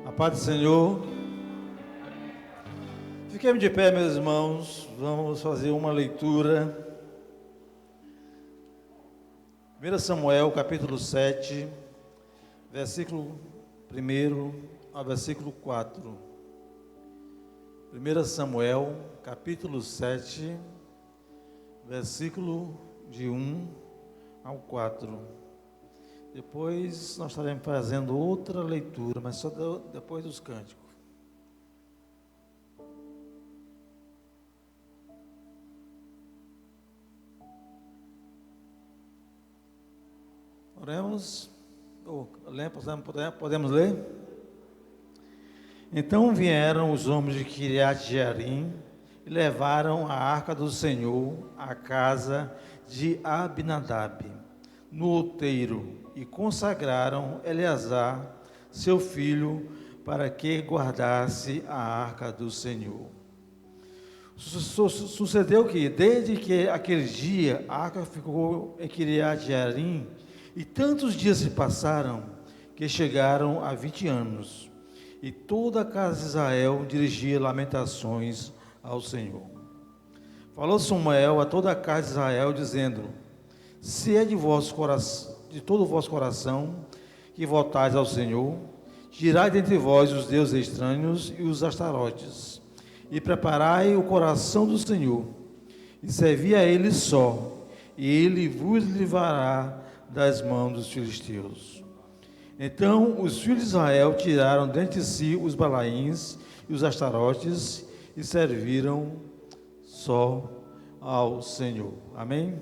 A paz do Senhor. Fiquemos de pé, meus irmãos. Vamos fazer uma leitura. 1 Samuel, capítulo 7, versículo 1 ao versículo 4. 1 Samuel, capítulo 7, versículo de 1 ao 4. Depois nós estaremos fazendo outra leitura, mas só depois dos cânticos. Oremos. Podemos ler? Então vieram os homens de Quiriate-Jearim e levaram a arca do Senhor à casa de Abinadab, no outeiro, e consagraram Eleazar, seu filho, para que guardasse a arca do Senhor. Sucedeu que, desde que aquele dia, a arca ficou em Quiriate-Jearim, e tantos dias se passaram, que chegaram a 20 anos, e toda a casa de Israel dirigia lamentações ao Senhor. Falou Samuel a toda a casa de Israel, dizendo: se é de todo o vosso coração que voltais ao Senhor, tirai dentre vós os deuses estranhos e os astarotes, e preparai o coração do Senhor, e servi a Ele só, e Ele vos livrará das mãos dos filisteus. Então os filhos de Israel tiraram dentre si os balaíns e os astarotes, e serviram só ao Senhor. Amém?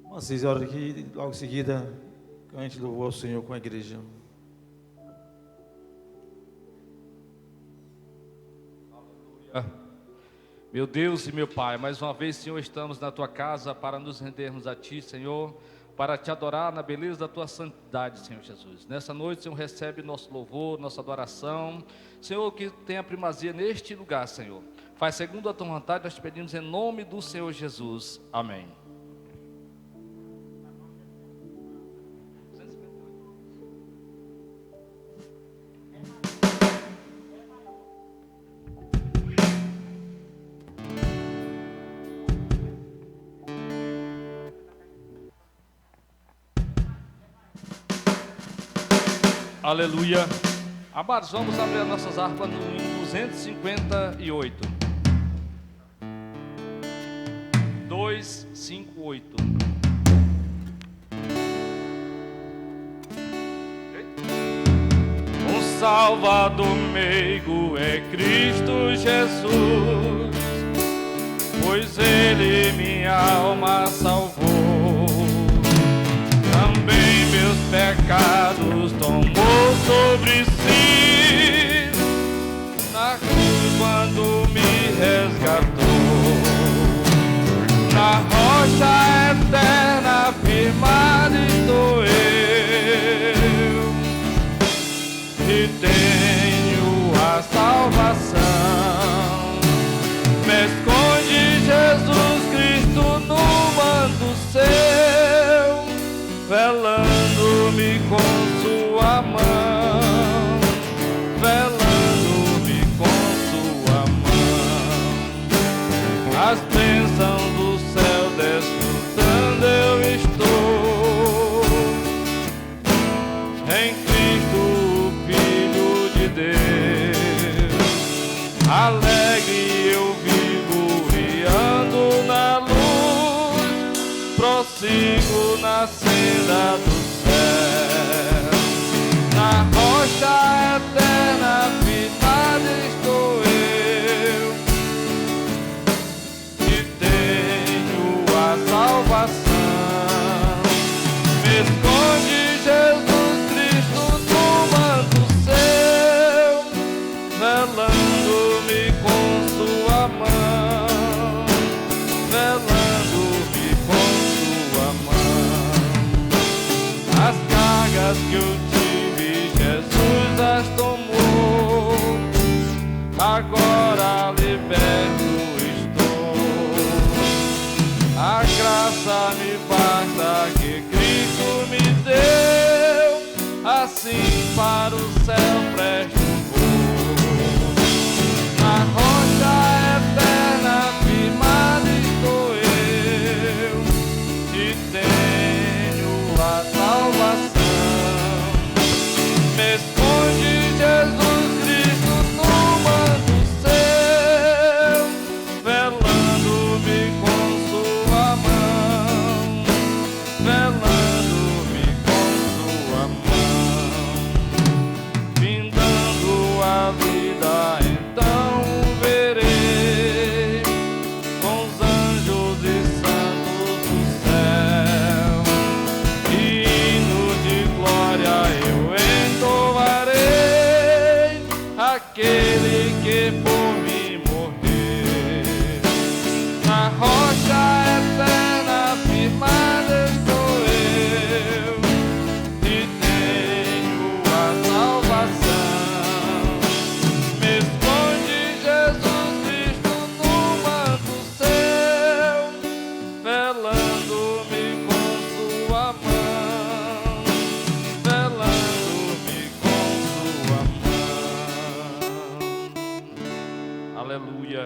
Vocês, a hora que logo em seguida cante louvor ao Senhor com a igreja. Aleluia. Meu Deus e meu Pai, mais uma vez, Senhor, estamos na Tua casa para nos rendermos a Ti, Senhor, para Te adorar na beleza da Tua santidade, Senhor Jesus. Nessa noite, Senhor, recebe nosso louvor, nossa adoração. Senhor, que tenha primazia neste lugar, Senhor. Faz segundo a Tua vontade, nós te pedimos em nome do Senhor Jesus. Amém. Aleluia. Amados, vamos abrir as nossas harpas no hino 258. 258. O Salvador meigo é Cristo Jesus, pois Ele minha alma salvou. Também meus pecados tomou sobre si, na cruz quando me resgatou. Na rocha eterna firmado estou eu, e tenho a salvação. Me esconde Jesus Cristo no manto seu, velando-me com sua mão, sigo na senda do céu. Na rocha eterna firmada estou eu, e tenho a salvação. Me esconde Jesus Cristo no manto seu, velando-me com sua mão, velando-me com sua mão. As cargas que eu tive, Jesus as tomou, agora liberto estou. A graça me basta que Cristo me deu, assim para o céu presto vou. Na rocha eterna firmada estou eu, e tenho a salvação. Me esconde Jesus Cristo no manto seu, velando-me com sua mão, velando-me com sua mão. Findando a vida então verei, com os anjos e santos do céu, e hinos de glória eu entoarei, aquele que por mim morreu. Na rocha eterna firmada estou eu, e tenho a salvação. Me esconde Jesus Cristo no manto seu, velando-me com sua mão, velando-me com sua mão. Aleluia.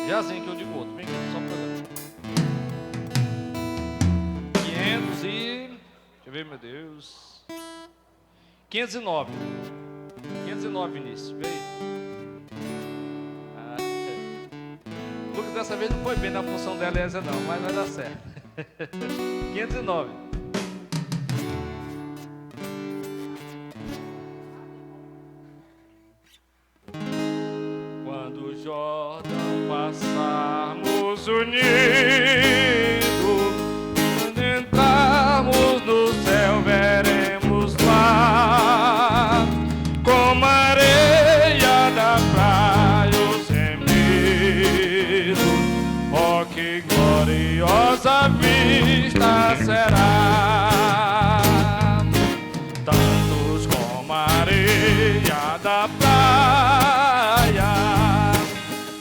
Jazinho que eu digo outro, vem aqui só pra cá. 500 e... deixa eu ver, meu Deus. 509. 509, Vinícius, veio. Lucas dessa vez não foi bem na função da Elésia não, mas vai dar certo. 509. Quando o Jordão passarmos unidos, quando entrarmos no céu veremos lá, como a areia da praia os remidos. Oh, que gloriosa vista será, tantos como a areia da praia,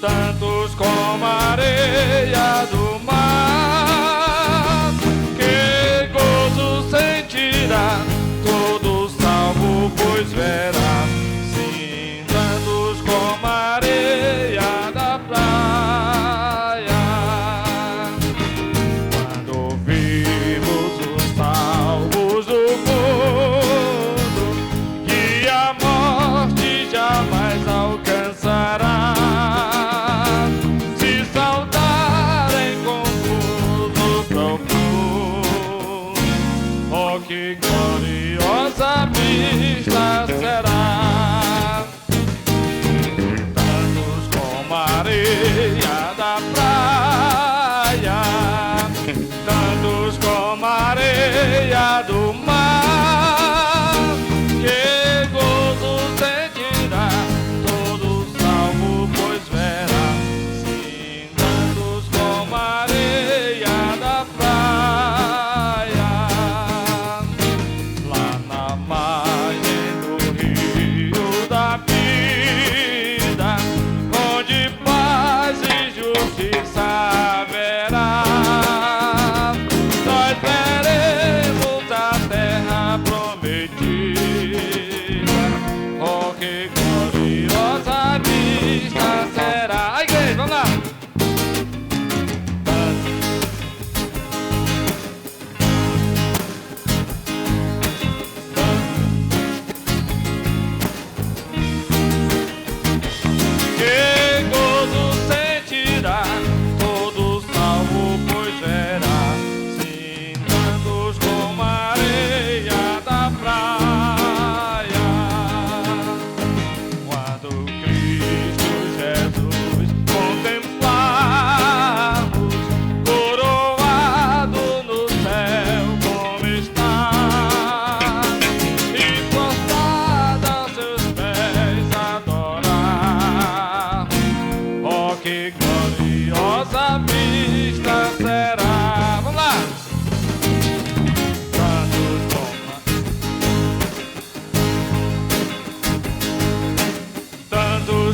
tantos como a areia do mar. Que gozo sentirá todo salvo, pois verá, sim, tantos como a areia da praia. Quando ouvirmos os salvos do mundo, que a morte jamais alcançará, se saudarem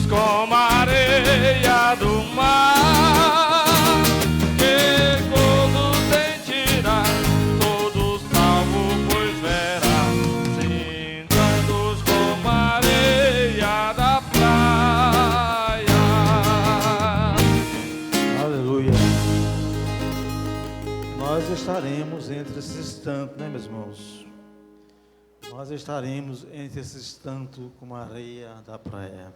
como a areia do mar, que quando sentirá todo salvo, pois verá, sim, tantos como a areia da praia. Aleluia. Nós estaremos entre esses tantos, né, meus irmãos? Nós estaremos entre esses tantos como a areia da praia.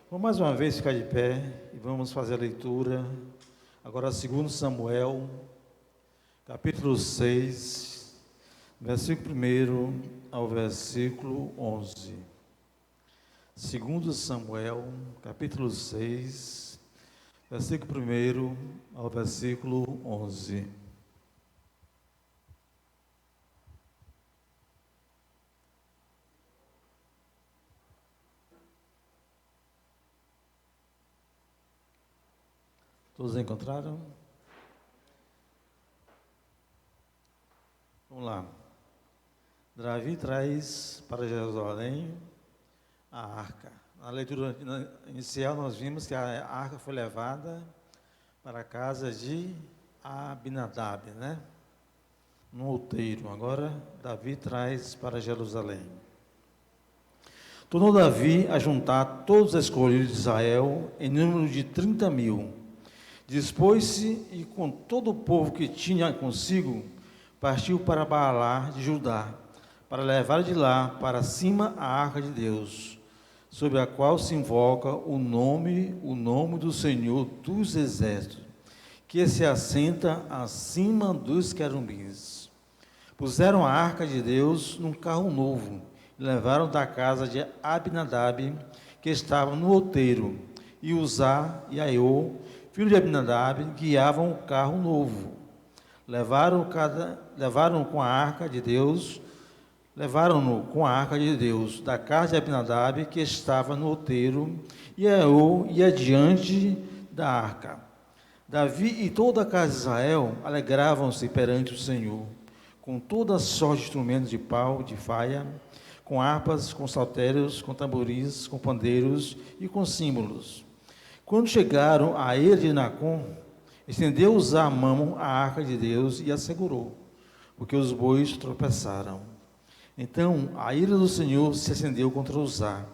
Vamos mais uma vez ficar de pé e vamos fazer a leitura. Agora, 2 Samuel, capítulo 6, versículo 1 ao versículo 11. 2 Samuel, capítulo 6, versículo 1 ao versículo 11. Todos encontraram? Vamos lá. Davi traz para Jerusalém a arca. Na leitura inicial nós vimos que a arca foi levada para a casa de Abinadab, né? No outeiro. Agora Davi traz para Jerusalém. Tornou Davi a juntar todos os escolhidos de Israel em número de 30.000. Dispôs-se e com todo o povo que tinha consigo, partiu para Baalá de Judá, para levar de lá para cima a arca de Deus, sobre a qual se invoca o nome do Senhor dos Exércitos, que se assenta acima dos querubins. Puseram a arca de Deus num carro novo, e levaram da casa de Abinadab, que estava no outeiro, e Uzá e Aiô, filho de Abinadab, guiavam o carro novo. Levaram-no com a arca de Deus da casa de Abinadab, que estava no outeiro, e Aiô ia diante da arca. Davi e toda a casa de Israel alegravam-se perante o Senhor, com toda sorte de instrumentos de pau, de faia, com harpas, com saltérios, com tamborins, com pandeiros e com símbolos. Quando chegaram a ele de Nacon, estendeu Uzá a mão à arca de Deus e a segurou, porque os bois tropeçaram. Então a ira do Senhor se acendeu contra Uzá,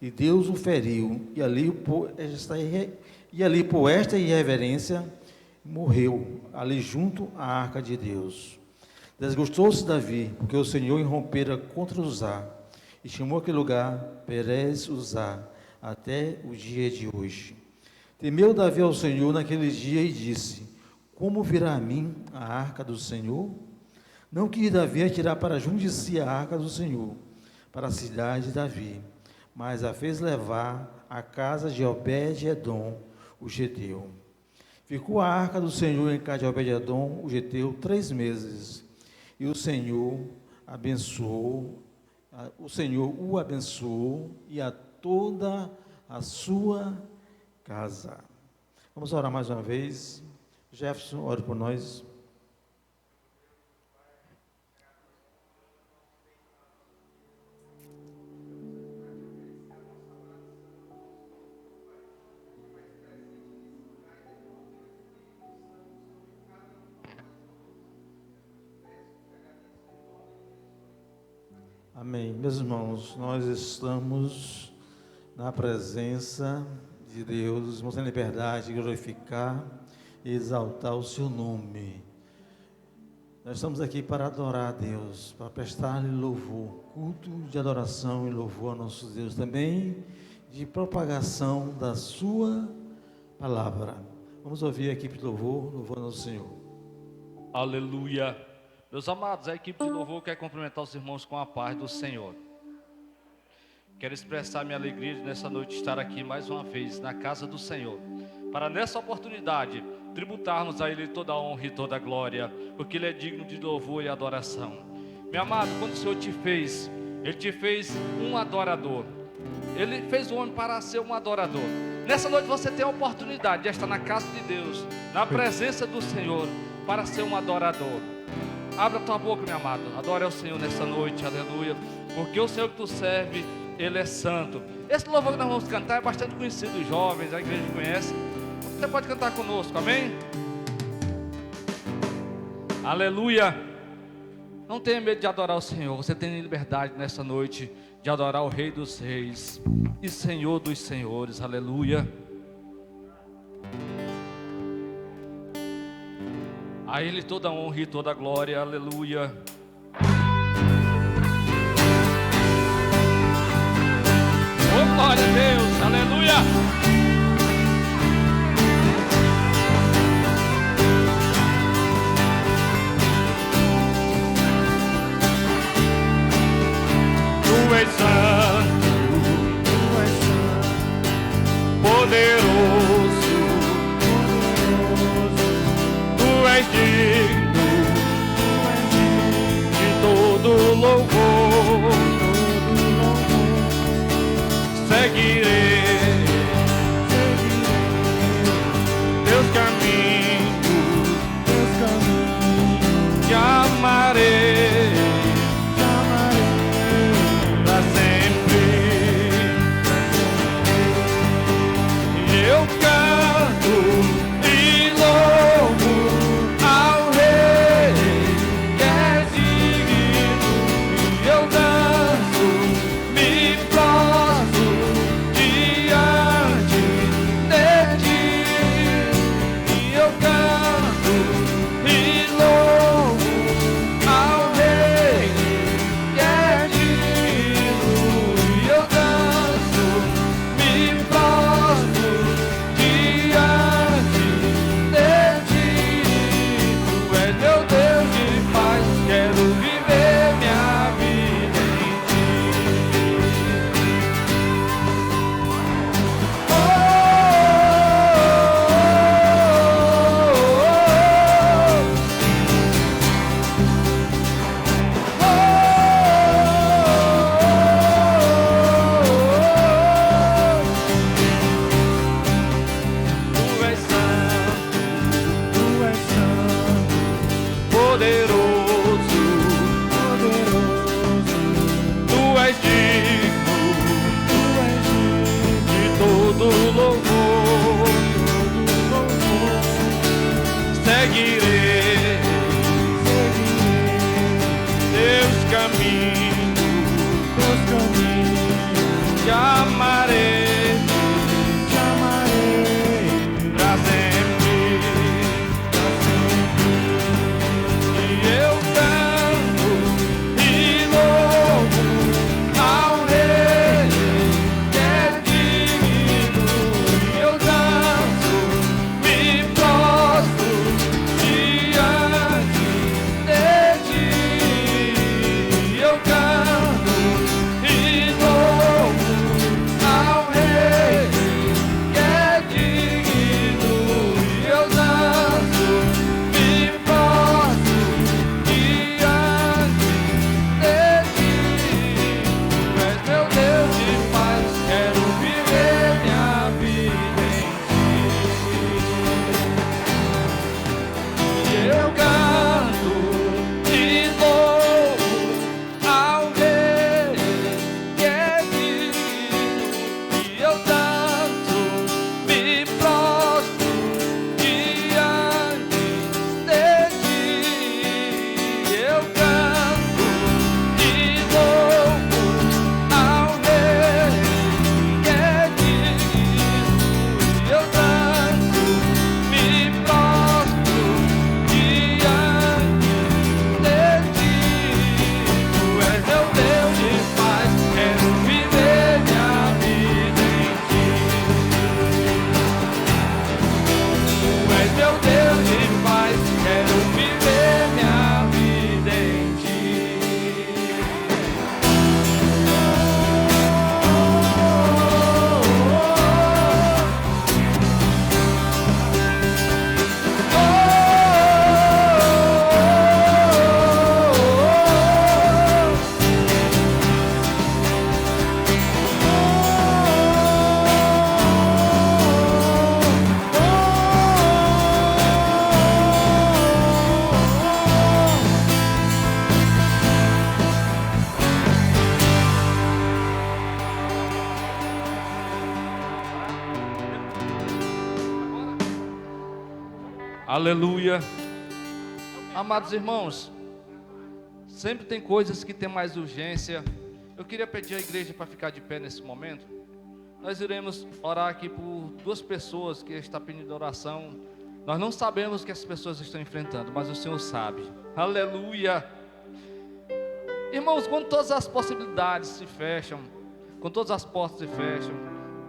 e Deus o feriu, e ali por esta irreverência morreu, ali junto à arca de Deus. Desgostou-se Davi, porque o Senhor irrompera contra Uzá, e chamou aquele lugar Perez Uzá, até o dia de hoje. Temeu Davi ao Senhor naquele dia e disse: como virá a mim a arca do Senhor? Não quis Davi atirar para junto de si a arca do Senhor, para a cidade de Davi, mas a fez levar à casa de Obed-edom, o geteu. Ficou a arca do Senhor em casa de Obed-edom, o geteu, 3 meses, e o Senhor o abençoou e a toda a sua casa. Vamos orar mais uma vez. Jefferson, ore por nós. Amém. Meus irmãos, nós estamos na presença de Deus, vamos ter liberdade de glorificar e exaltar o seu nome. Nós estamos aqui para adorar a Deus, para prestar-lhe louvor, culto de adoração e louvor ao nosso Deus, também de propagação da sua palavra. Vamos ouvir a equipe de louvor ao nosso Senhor. Aleluia. Meus amados, a equipe de louvor quer cumprimentar os irmãos com a paz do Senhor. Quero expressar minha alegria de nessa noite estar aqui mais uma vez na casa do Senhor, para nessa oportunidade tributarmos a Ele toda a honra e toda a glória, porque Ele é digno de louvor e adoração. Meu amado, quando o Senhor te fez, Ele te fez um adorador. Ele fez o homem para ser um adorador. Nessa noite você tem a oportunidade de estar na casa de Deus, na presença do Senhor, para ser um adorador. Abra a tua boca, meu amado, adore ao Senhor nessa noite, aleluia, porque o Senhor que tu serve Ele é santo. Esse louvor que nós vamos cantar é bastante conhecido dos jovens, a igreja conhece. Você pode cantar conosco, amém? Aleluia. Não tenha medo de adorar o Senhor. Você tem liberdade nessa noite de adorar o Rei dos Reis e Senhor dos Senhores. Aleluia. A Ele toda a honra e toda a glória. Aleluia. Oh, glória a Deus. Aleluia. Tu és santo, poderoso, tu és digno de todo louvor. Seguirei teus caminhos, te amarei pra sempre. Eu canto e louvo ao Rei que é digno, e eu danço, me prostro diante de ti, e eu canto e louvo ao Rei que é digno, e eu danço, me prostro diante de ti. Tu és meu Deus de paz, quero viver minha vida em ti. Tu és santo, poderoso, tu és digno de todo louvor. Seguirei teus caminhos, te amarei pra sempre. E eu canto e louvo ao Rei que é digno, e eu danço, me prostro diante de ti. Eu canto e louvo ao Rei Aleluia. Amados irmãos, sempre tem coisas que tem mais urgência. Eu queria pedir à igreja para ficar de pé nesse momento. Nós iremos orar aqui por duas pessoas que estão pedindo oração. Nós não sabemos o que as pessoas estão enfrentando, mas o Senhor sabe. Aleluia. Irmãos, quando todas as possibilidades se fecham, quando todas as portas se fecham,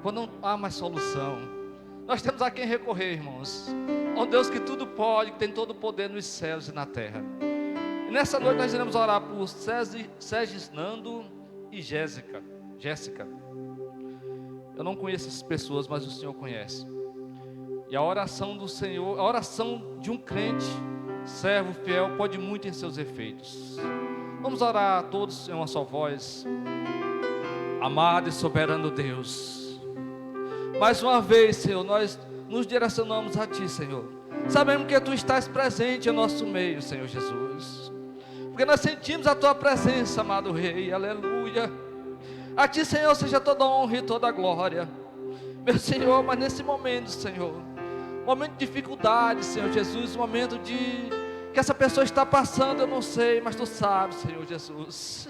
quando não há mais solução, nós temos a quem recorrer, irmãos. Um Deus que tudo pode, que tem todo o poder nos céus e na terra. E nessa noite nós iremos orar por Segisnando e Jéssica. Eu não conheço essas pessoas, mas o Senhor conhece. E a oração do Senhor, a oração de um crente, servo fiel, pode muito em seus efeitos. Vamos orar todos em uma só voz. Amado e soberano Deus, mais uma vez, Senhor, nós nos direcionamos a Ti, Senhor. Sabemos que Tu estás presente em nosso meio, Senhor Jesus, porque nós sentimos a Tua presença, amado Rei. Aleluia. A Ti, Senhor, seja toda honra e toda glória, meu Senhor. Mas nesse momento, Senhor, momento de dificuldade, Senhor Jesus, momento de que essa pessoa está passando, eu não sei, mas Tu sabes, Senhor Jesus.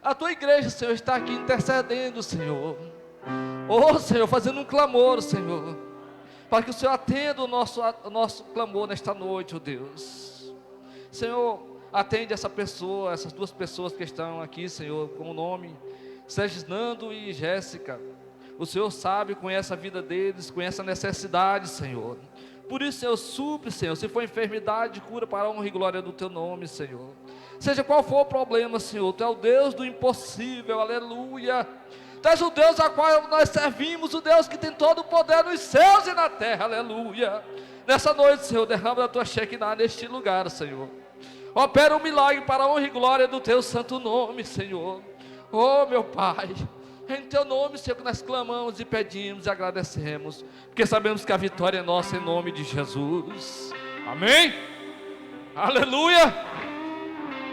A Tua igreja, Senhor, está aqui intercedendo, Senhor. Oh, Senhor, fazendo um clamor, Senhor, para que o Senhor atenda o nosso clamor nesta noite, oh Deus. Senhor, atende essa pessoa, essas duas pessoas que estão aqui, Senhor, com o nome Segisnando e Jéssica. O Senhor sabe, conhece a vida deles, conhece a necessidade, Senhor. Por isso, Senhor, supre, Senhor, se for enfermidade, cura para a honra e glória do Teu nome, Senhor. Seja qual for o problema, Senhor, Tu é o Deus do impossível, aleluia. Tu és o Deus a qual nós servimos, o Deus que tem todo o poder nos céus e na terra, aleluia. Nessa noite, Senhor, derrama da Tua Shekinah neste lugar, Senhor. Opera um milagre para a honra e glória do Teu santo nome, Senhor. Oh, meu Pai, em Teu nome, Senhor, que nós clamamos e pedimos e agradecemos, porque sabemos que a vitória é nossa em nome de Jesus. Amém? Aleluia.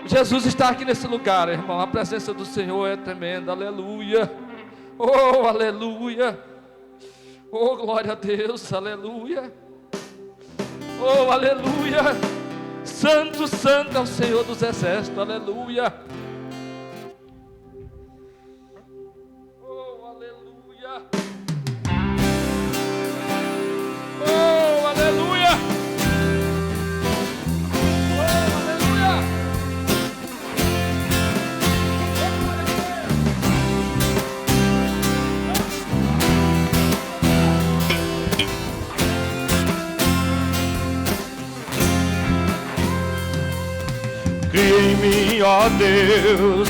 Jesus está aqui nesse lugar, irmão. A presença do Senhor é tremenda, aleluia. Oh, aleluia. Oh, glória a Deus, aleluia. Oh, aleluia. Santo, santo é o Senhor dos exércitos, aleluia. Oh, aleluia. Oh, aleluia. Oh, aleluia. Cria em mim, ó Deus,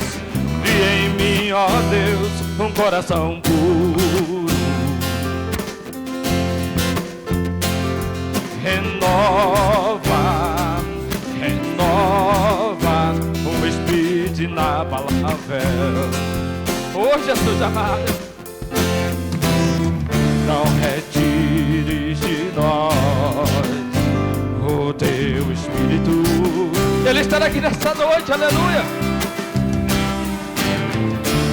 cria em mim, ó Deus, um coração puro. Renova, renova o espírito inabalável. Oh, Jesus amado, não retires de nós o Teu Espírito. Ele está aqui nessa noite, aleluia.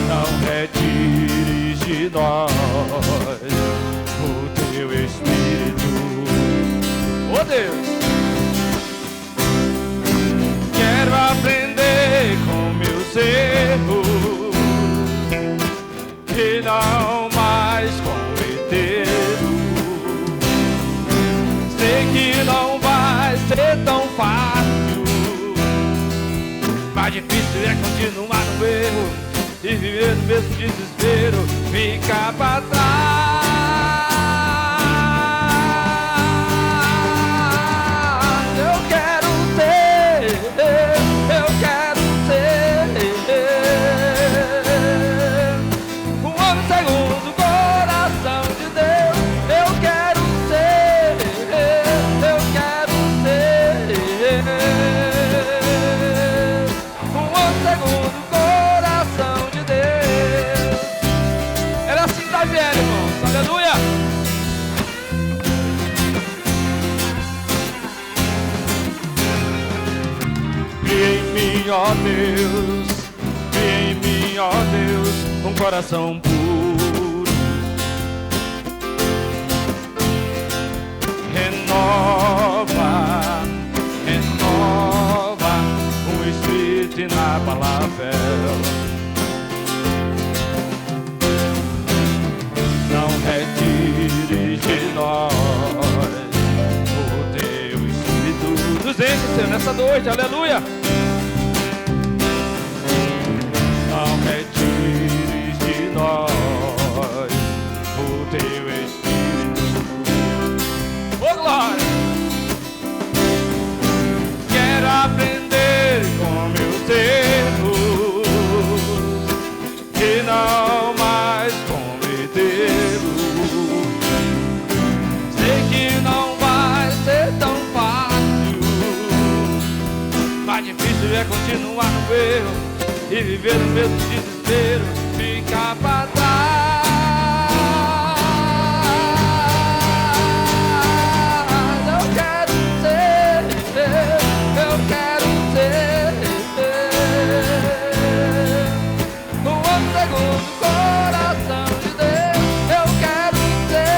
Não retires de nós o Teu Espírito. Oh, Deus. Quero aprender com meus erros e não mais cometê-los. Sei que não vai ser tão fácil, mais difícil é continuar no erro e viver no mesmo desespero, ficar pra trás. Eu quero ser um homem segundo o coração de Deus. Eu quero ser um homem segundo o coração de Deus. Era assim que tá vendo, irmãos, aleluia. Cria em mim, ó Deus, cria em mim, ó Deus, um coração puro. Renova nessa noite, aleluia. Não retires de nós o teu Espírito. Ô glória! Quero aprender com meus erros e não mais cometê-los. Sei que não vai ser tão fácil, mas difícil é continuar no erro e viver no mesmo desespero, ficar pra trás. Eu quero ser um homem segundo o coração de Deus. Eu quero ser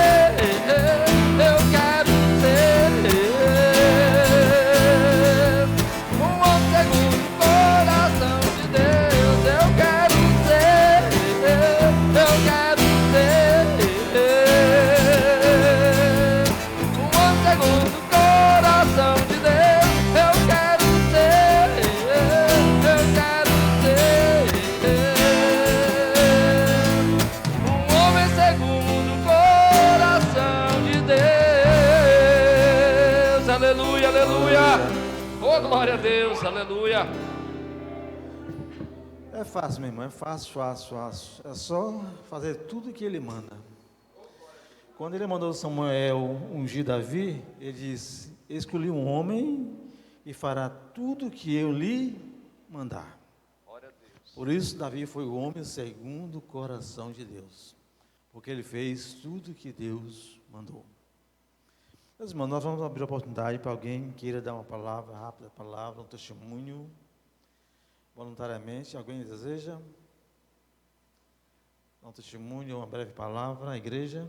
um homem segundo o coração de Deus. Eu quero ser um homem segundo o coração de Deus. Eu quero ser um homem segundo o coração de Deus. Aleluia, aleluia. Oh, glória a Deus, aleluia. É fácil, meu irmão, é fácil. É só fazer tudo que ele manda. Quando ele mandou Samuel ungir Davi, ele disse: escolhi um homem e fará tudo que eu lhe mandar. Por isso, Davi foi o homem segundo o coração de Deus, porque ele fez tudo que Deus mandou. Meus irmãos, nós vamos abrir a oportunidade para alguém que queira dar uma palavra, rápida palavra, um testemunho, voluntariamente. Alguém deseja dar um testemunho, uma breve palavra à igreja?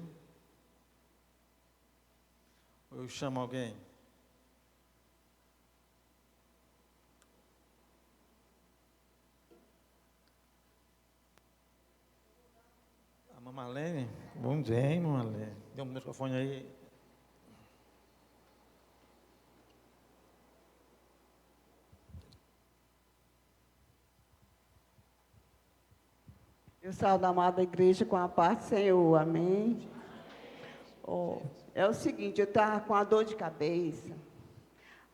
Ou eu chamo alguém? A Mamalene? Bom dia, Mamalene. Dê um microfone aí. Eu saúdo a amada igreja com a paz do Senhor, amém? É o seguinte, eu estava com a dor de cabeça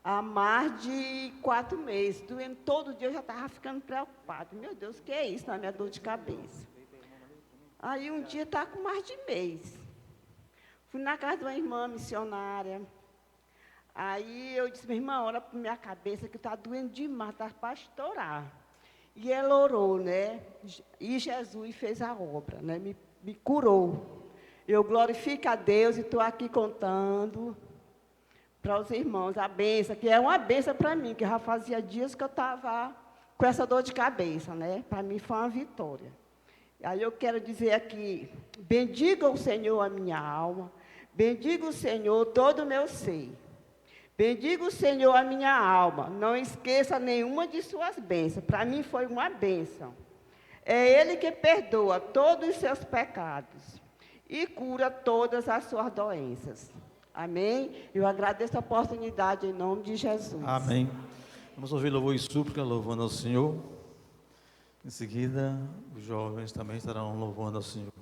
há mais de 4 meses, doendo todo dia, eu já estava ficando preocupada. Meu Deus, o que é isso na minha dor de cabeça? Aí um dia estava com mais de mês. Fui na casa de uma irmã missionária. Aí eu disse: minha irmã, ora para minha cabeça que está doendo demais, está para estourar. E ela orou, né? E Jesus fez a obra, né? Me curou. Eu glorifico a Deus e estou aqui contando para os irmãos a bênção, que é uma bênção para mim, que já fazia dias que eu estava com essa dor de cabeça, né? Para mim foi uma vitória. Aí eu quero dizer aqui: bendiga o Senhor a minha alma, bendiga o Senhor todo o meu ser. Bendiga o Senhor a minha alma, não esqueça nenhuma de suas bênçãos. Para mim foi uma bênção. É Ele que perdoa todos os seus pecados e cura todas as suas doenças. Amém? Eu agradeço a oportunidade em nome de Jesus. Amém. Vamos ouvir louvor e súplica, louvando ao Senhor. Em seguida, os jovens também estarão louvando ao Senhor.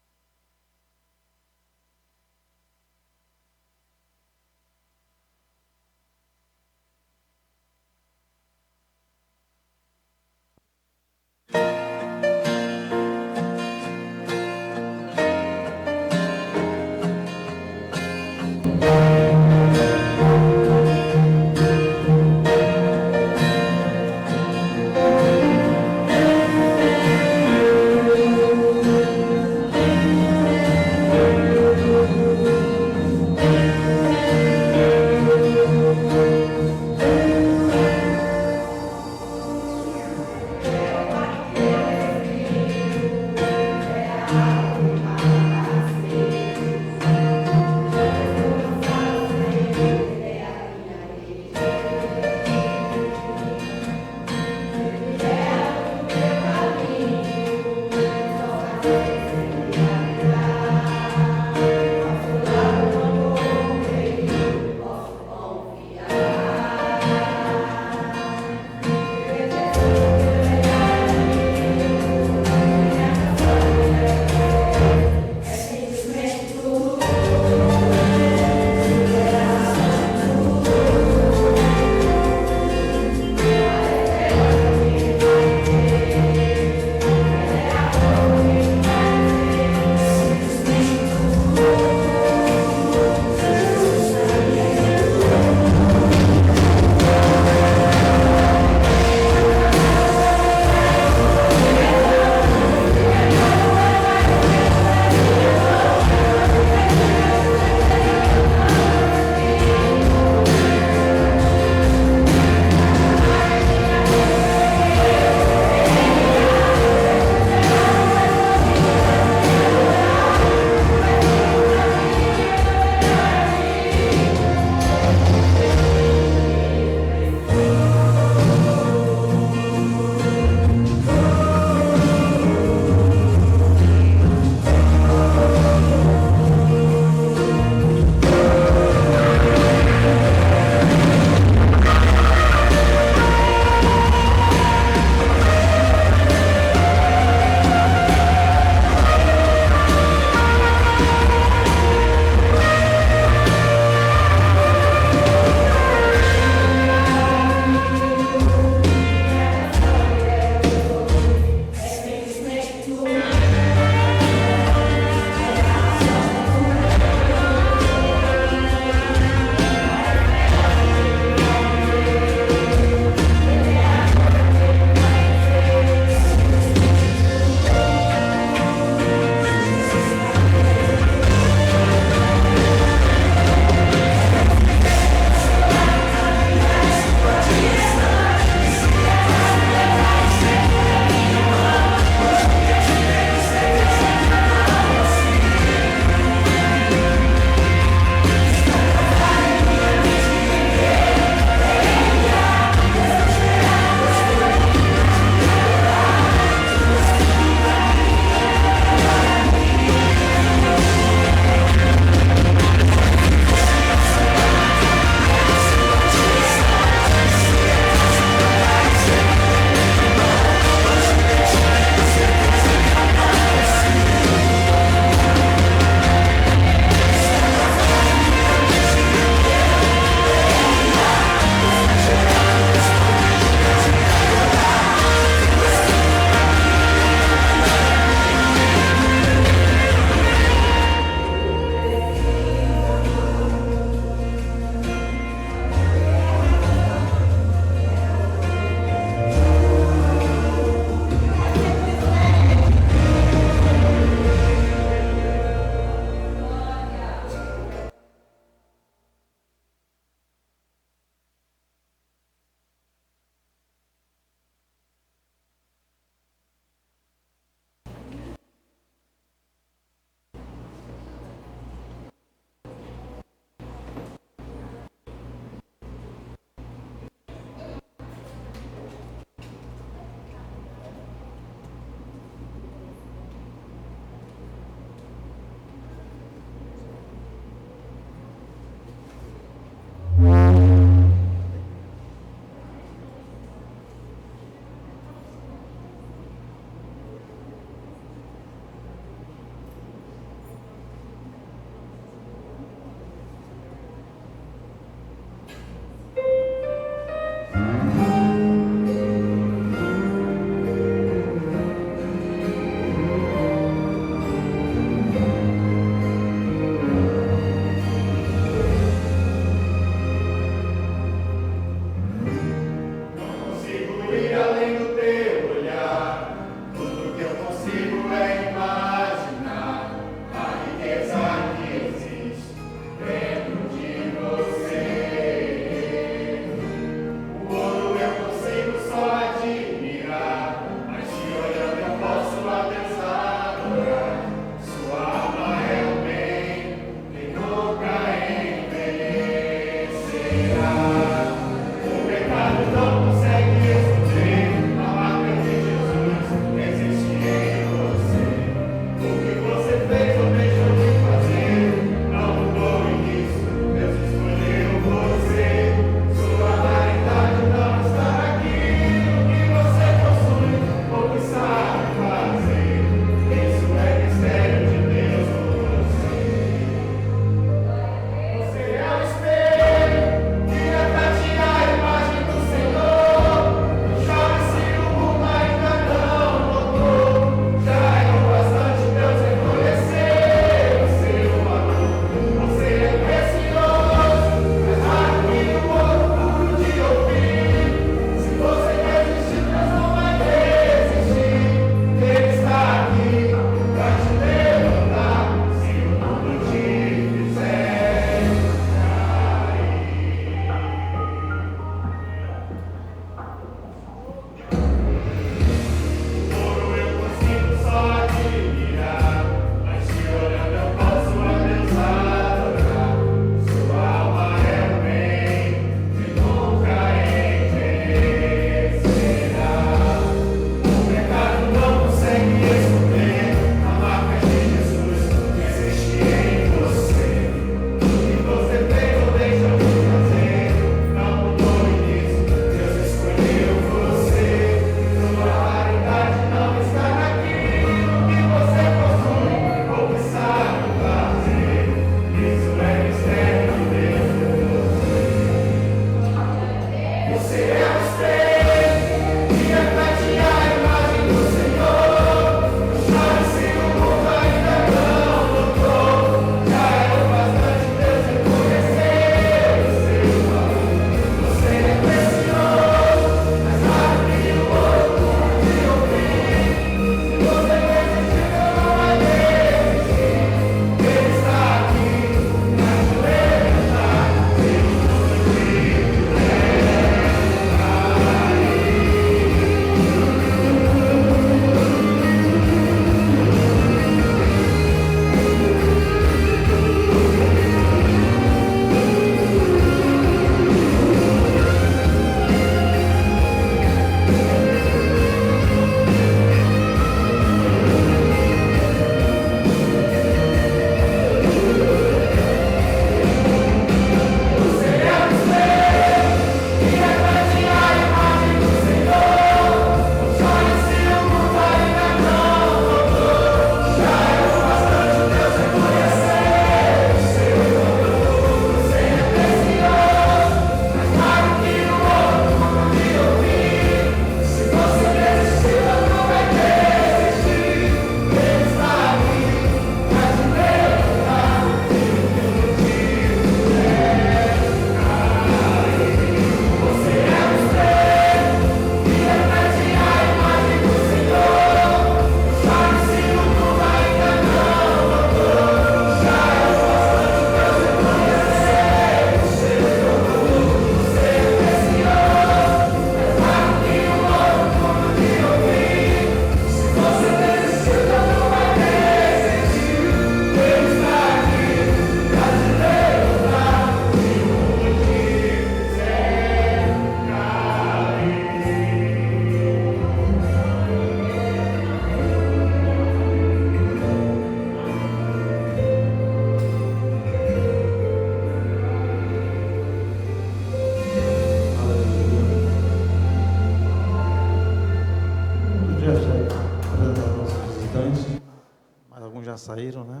saíram, né?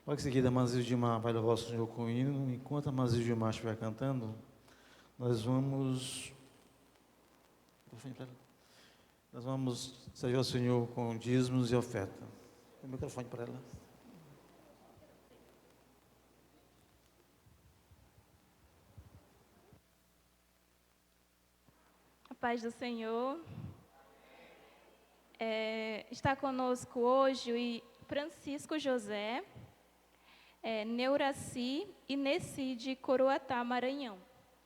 Logo em seguida, a irmã Zildimar vai louvar o Senhor com o hino. Enquanto a irmã Zildimar estiver cantando, nós vamos servir ao Senhor com dízimos e oferta. O microfone para ela. A paz do Senhor. Está conosco hoje o Francisco José, Neuraci e Nessi de Coroatá, Maranhão.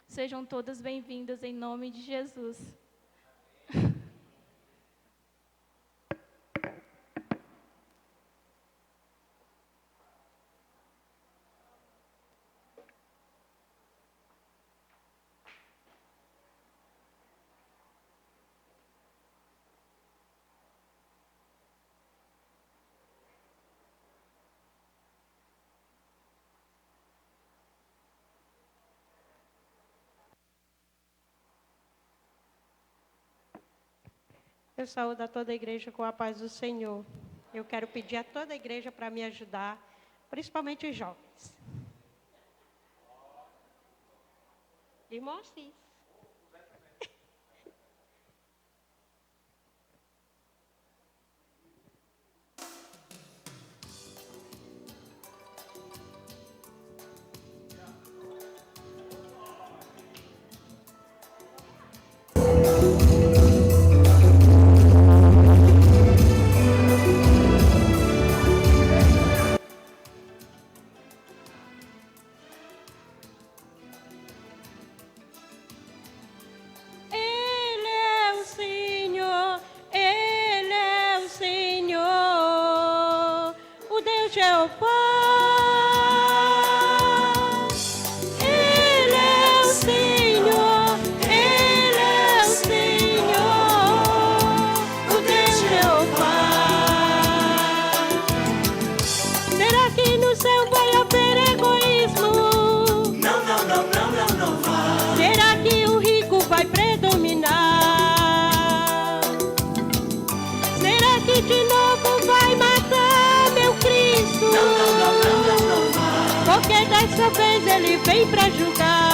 Sejam todos bem-vindos em nome de Jesus. Eu saúdo a toda a igreja com a paz do Senhor. Eu quero pedir a toda a igreja para me ajudar, principalmente os jovens. Irmão Assis. Dessa vez ele vem para julgar.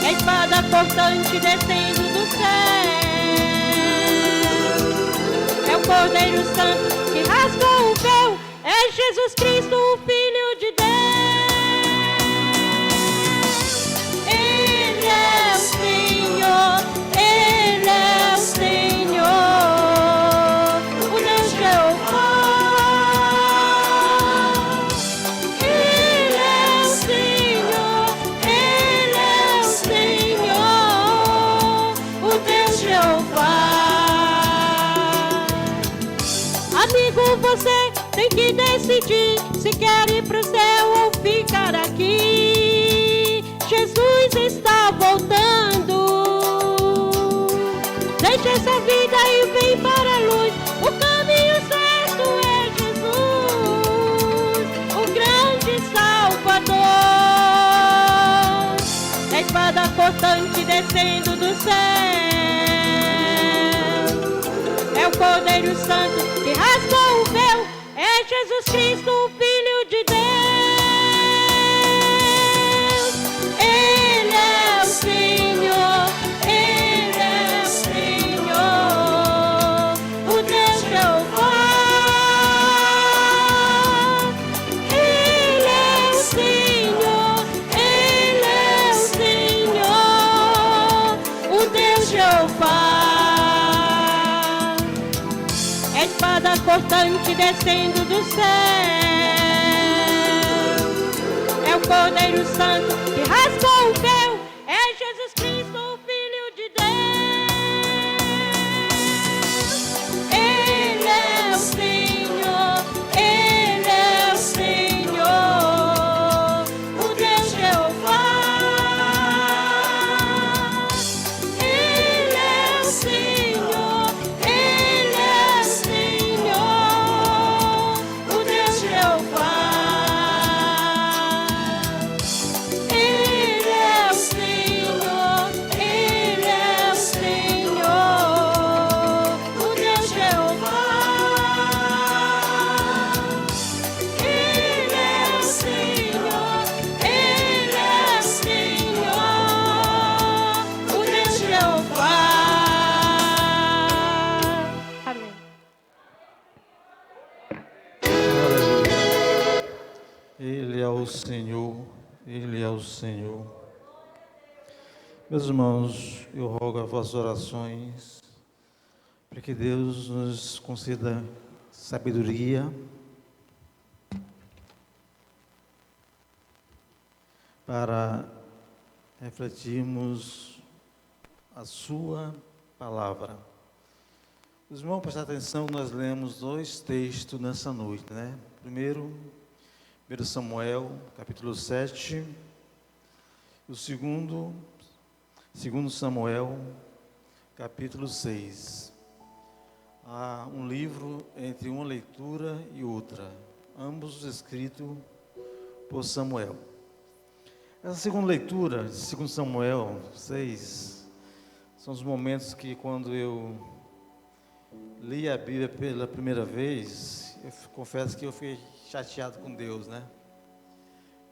A espada cortante descendo do céu. É o Cordeiro Santo que rasgou o véu. É Jesus Cristo, o Filho de Deus. Ele é o Senhor, Ele é o Senhor, o Deus Jeová. Amigo, você tem que decidir se quer ir pro céu ou ficar aqui. Jesus está voltando. Deixa essa vida e vem para a luz. O caminho certo é Jesus, o grande Salvador. A espada cortante descendo do céu. É o Cordeiro Santo que rasgou o véu. É Jesus Cristo, o Filho de Deus. Ele é o Senhor, Ele é o Senhor, o Deus Jeová. Ele é o Senhor, Ele é o Senhor, o Deus Jeová. A espada cortante descendo do céu. É o Cordeiro Santo que rasgou o véu. É Jesus Cristo, o Filho de Deus. Ele é o Senhor, Ele é o Senhor, o Deus Jeová. Ele é o Senhor, Ele é o Senhor, o Deus Jeová. Ele é o Senhor, o Senhor, Ele é o Senhor. Meus irmãos, eu rogo as vossas orações para que Deus nos conceda sabedoria para refletirmos a sua palavra. Os irmãos, prestem atenção, nós lemos 2 textos nessa noite, né? Primeiro, 1 Samuel, capítulo 7, e o segundo, 2 Samuel, capítulo 6. Há um livro entre uma leitura e outra, ambos escritos por Samuel. Essa segunda leitura, de 2 Samuel 6, são os momentos que, quando eu li a Bíblia pela primeira vez, eu confesso que eu fiquei chateado com Deus, né?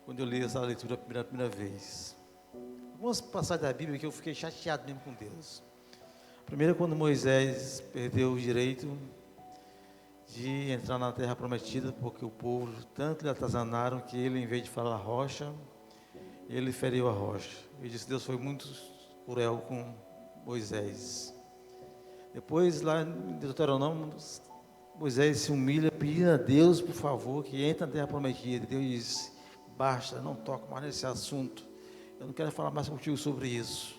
Quando eu li essa leitura pela primeira vez. Algumas passagens da Bíblia que eu fiquei chateado mesmo com Deus. Primeiro, quando Moisés perdeu o direito de entrar na terra prometida, porque o povo tanto lhe atazanaram que ele, em vez de falar rocha, ele feriu a rocha. E disse que Deus foi muito cruel com Moisés. Depois, lá em Deuteronômio, Moisés se humilha, pedindo a Deus, por favor, que entre na terra prometida. Deus disse: basta, não toco mais nesse assunto. Eu não quero falar mais contigo sobre isso.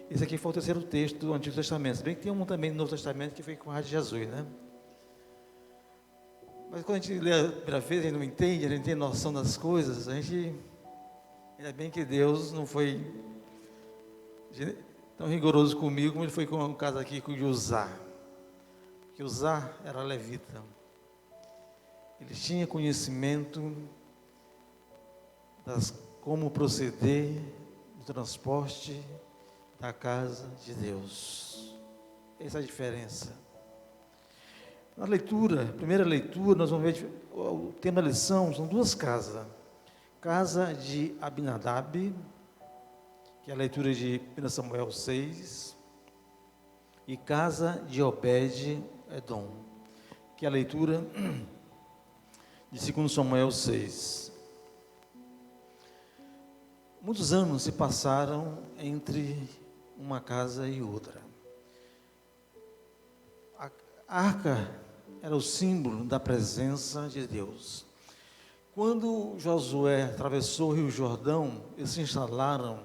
Esse aqui foi o terceiro texto do Antigo Testamento. Se bem que tem um também no Novo Testamento que foi com a de Jesus, né? Mas quando a gente lê a primeira vez, a gente não entende, a gente não tem noção das coisas. Ainda bem que Deus não foi tão rigoroso comigo como ele foi com um caso aqui com Uzá. Porque Uzá era levita. Ele tinha conhecimento como proceder no transporte da casa de Deus. Essa é a diferença. Na leitura, primeira leitura, nós vamos ver o tema da lição, são 2 casas. Casa de Abinadab, que é a leitura de 1 Samuel 6, e casa de Obed-Edom, que é a leitura de 2 Samuel 6. Muitos anos se passaram entre uma casa e outra. A arca era o símbolo da presença de Deus. Quando Josué atravessou o Rio Jordão, eles se instalaram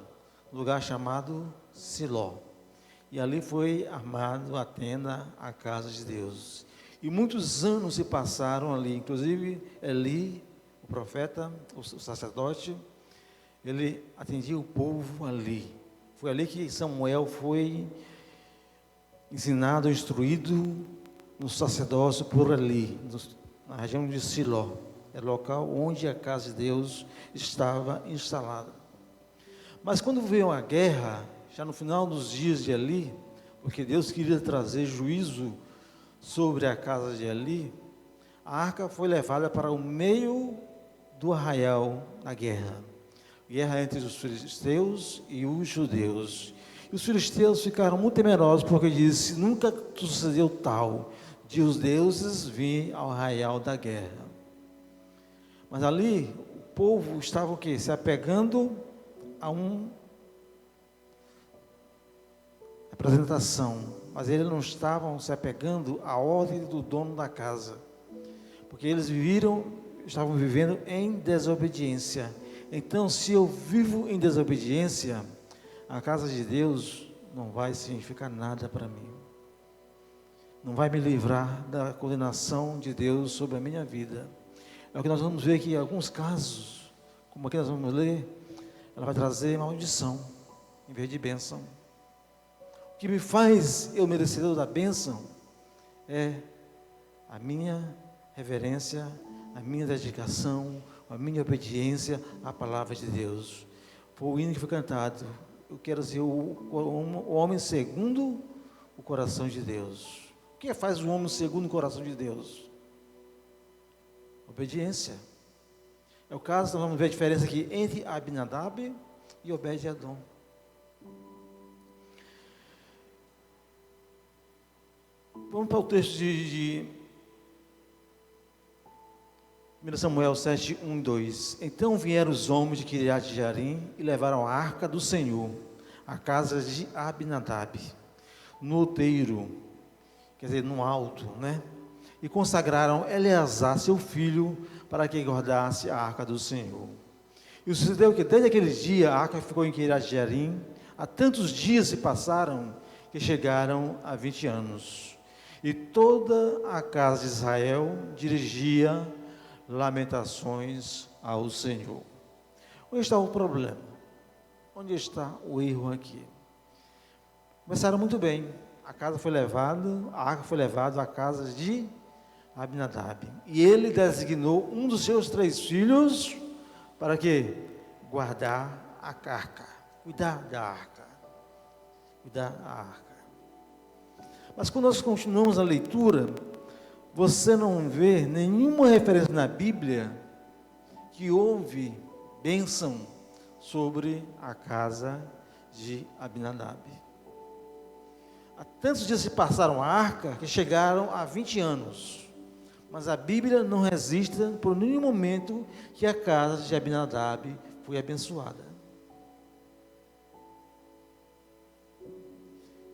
no lugar chamado Siló. E ali foi armado a tenda, a casa de Deus. E muitos anos se passaram ali, inclusive Eli, o profeta, o sacerdote, ele atendia o povo ali. Foi ali que Samuel foi ensinado, instruído no sacerdócio por Eli, na região de Siló. Era o local onde a casa de Deus estava instalada. Mas quando veio a guerra, já no final dos dias de Eli, porque Deus queria trazer juízo sobre a casa de Eli, a arca foi levada para o meio do arraial da guerra. Guerra entre os filisteus e os judeus. E os filisteus ficaram muito temerosos, porque disse: nunca sucedeu tal de os deuses vir ao arraial da guerra. Mas ali o povo estava o quê? Se apegando a uma representação, mas eles não estavam se apegando à ordem do dono da casa, porque eles estavam vivendo em desobediência. Então, se eu vivo em desobediência, a casa de Deus não vai significar nada para mim. Não vai me livrar da condenação de Deus sobre a minha vida. É o que nós vamos ver aqui em alguns casos, como aqui nós vamos ler, ela vai trazer maldição em vez de bênção. O que me faz eu merecedor da bênção é a minha reverência, a minha dedicação, a minha obediência à palavra de Deus. Foi o hino que foi cantado: eu quero ser o homem segundo o coração de Deus. O que faz o homem segundo o coração de Deus? Obediência. É o caso, nós vamos ver a diferença aqui entre Abinadab e Obed-Edom. Vamos para o texto de 1 Samuel 7, 1 e 2. Então vieram os homens de Kiriat Jearim e levaram a arca do Senhor à casa de Abinadab, no outeiro, quer dizer, no alto, né? E consagraram Eleazar, seu filho, para que guardasse a arca do Senhor. E sucedeu que desde aquele dia a arca ficou em Kiriat Jearim. Há tantos dias se passaram que chegaram a 20 anos. E toda a casa de Israel dirigia lamentações ao Senhor. Onde está o problema? Onde está o erro aqui? Começaram muito bem. A arca foi levada à casa de Abinadab. E ele designou um dos seus 3 filhos para que guardar a arca, cuidar da arca. Mas quando nós continuamos a leitura, você não vê nenhuma referência na Bíblia que houve bênção sobre a casa de Abinadab. Há tantos dias se passaram a arca que chegaram a 20 anos. Mas a Bíblia não registra por nenhum momento que a casa de Abinadab foi abençoada.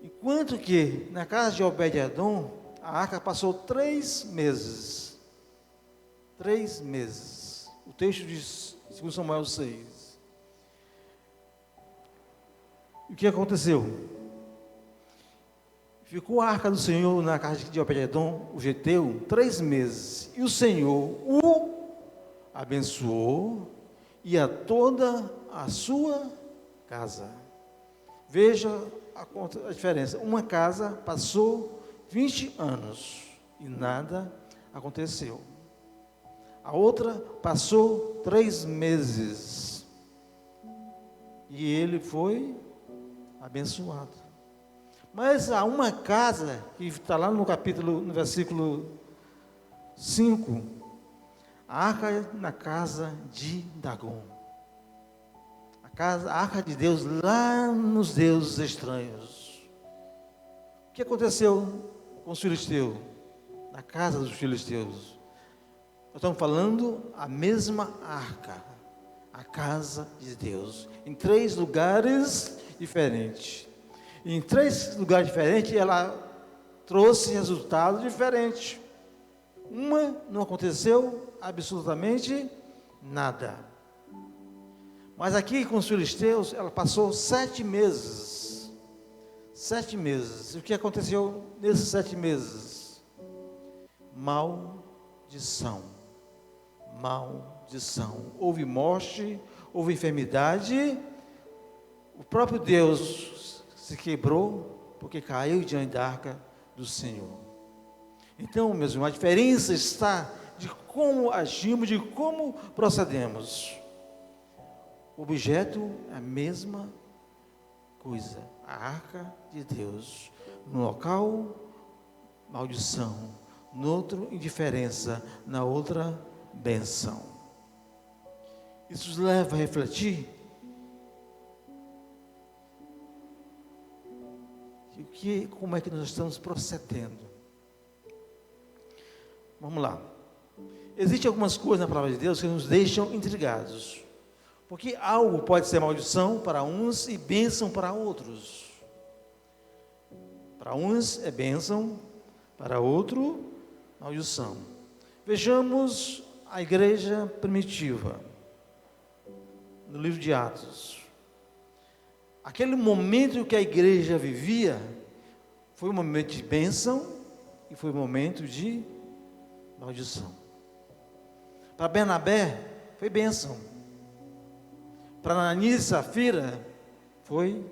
Enquanto que na casa de Obed-edom, a arca passou 3 meses. 3 meses. O texto diz, 2 Samuel 6. E o que aconteceu? Ficou a arca do Senhor na casa de Obed-edom, o geteu, 3 meses. E o Senhor o abençoou e a toda a sua casa. Veja a diferença. Uma casa passou 20 anos e nada aconteceu. A outra passou 3 meses e ele foi abençoado. Mas há uma casa que está lá no versículo 5, a arca na casa de Dagom. A arca de Deus lá nos deuses estranhos. O que aconteceu com os filisteus? Na casa dos filisteus. Nós estamos falando a mesma arca, a casa de Deus, em 3 lugares diferentes. Em 3 lugares diferentes, ela trouxe resultados diferentes. Uma não aconteceu absolutamente nada. Mas aqui com os filisteus, ela passou 7 meses. 7 meses. E o que aconteceu nesses 7 meses? Maldição. Maldição. Houve morte, houve enfermidade. O próprio Deus se quebrou porque caiu diante da arca do Senhor. Então, meus irmãos, a diferença está de como agimos, de como procedemos. O objeto é a mesma coisa, a arca de Deus. No local, maldição. No outro, indiferença. Na outra, bênção. Isso nos leva a refletir como é que nós estamos procedendo. Vamos lá. Existem algumas coisas na palavra de Deus que nos deixam intrigados. Porque algo pode ser maldição para uns e bênção para outros. Para uns é bênção, para outro, maldição. Vejamos a igreja primitiva, no livro de Atos. Aquele momento que a igreja vivia, foi um momento de bênção e foi um momento de maldição. Para Bernabé, foi bênção. Para Ananias e Safira, foi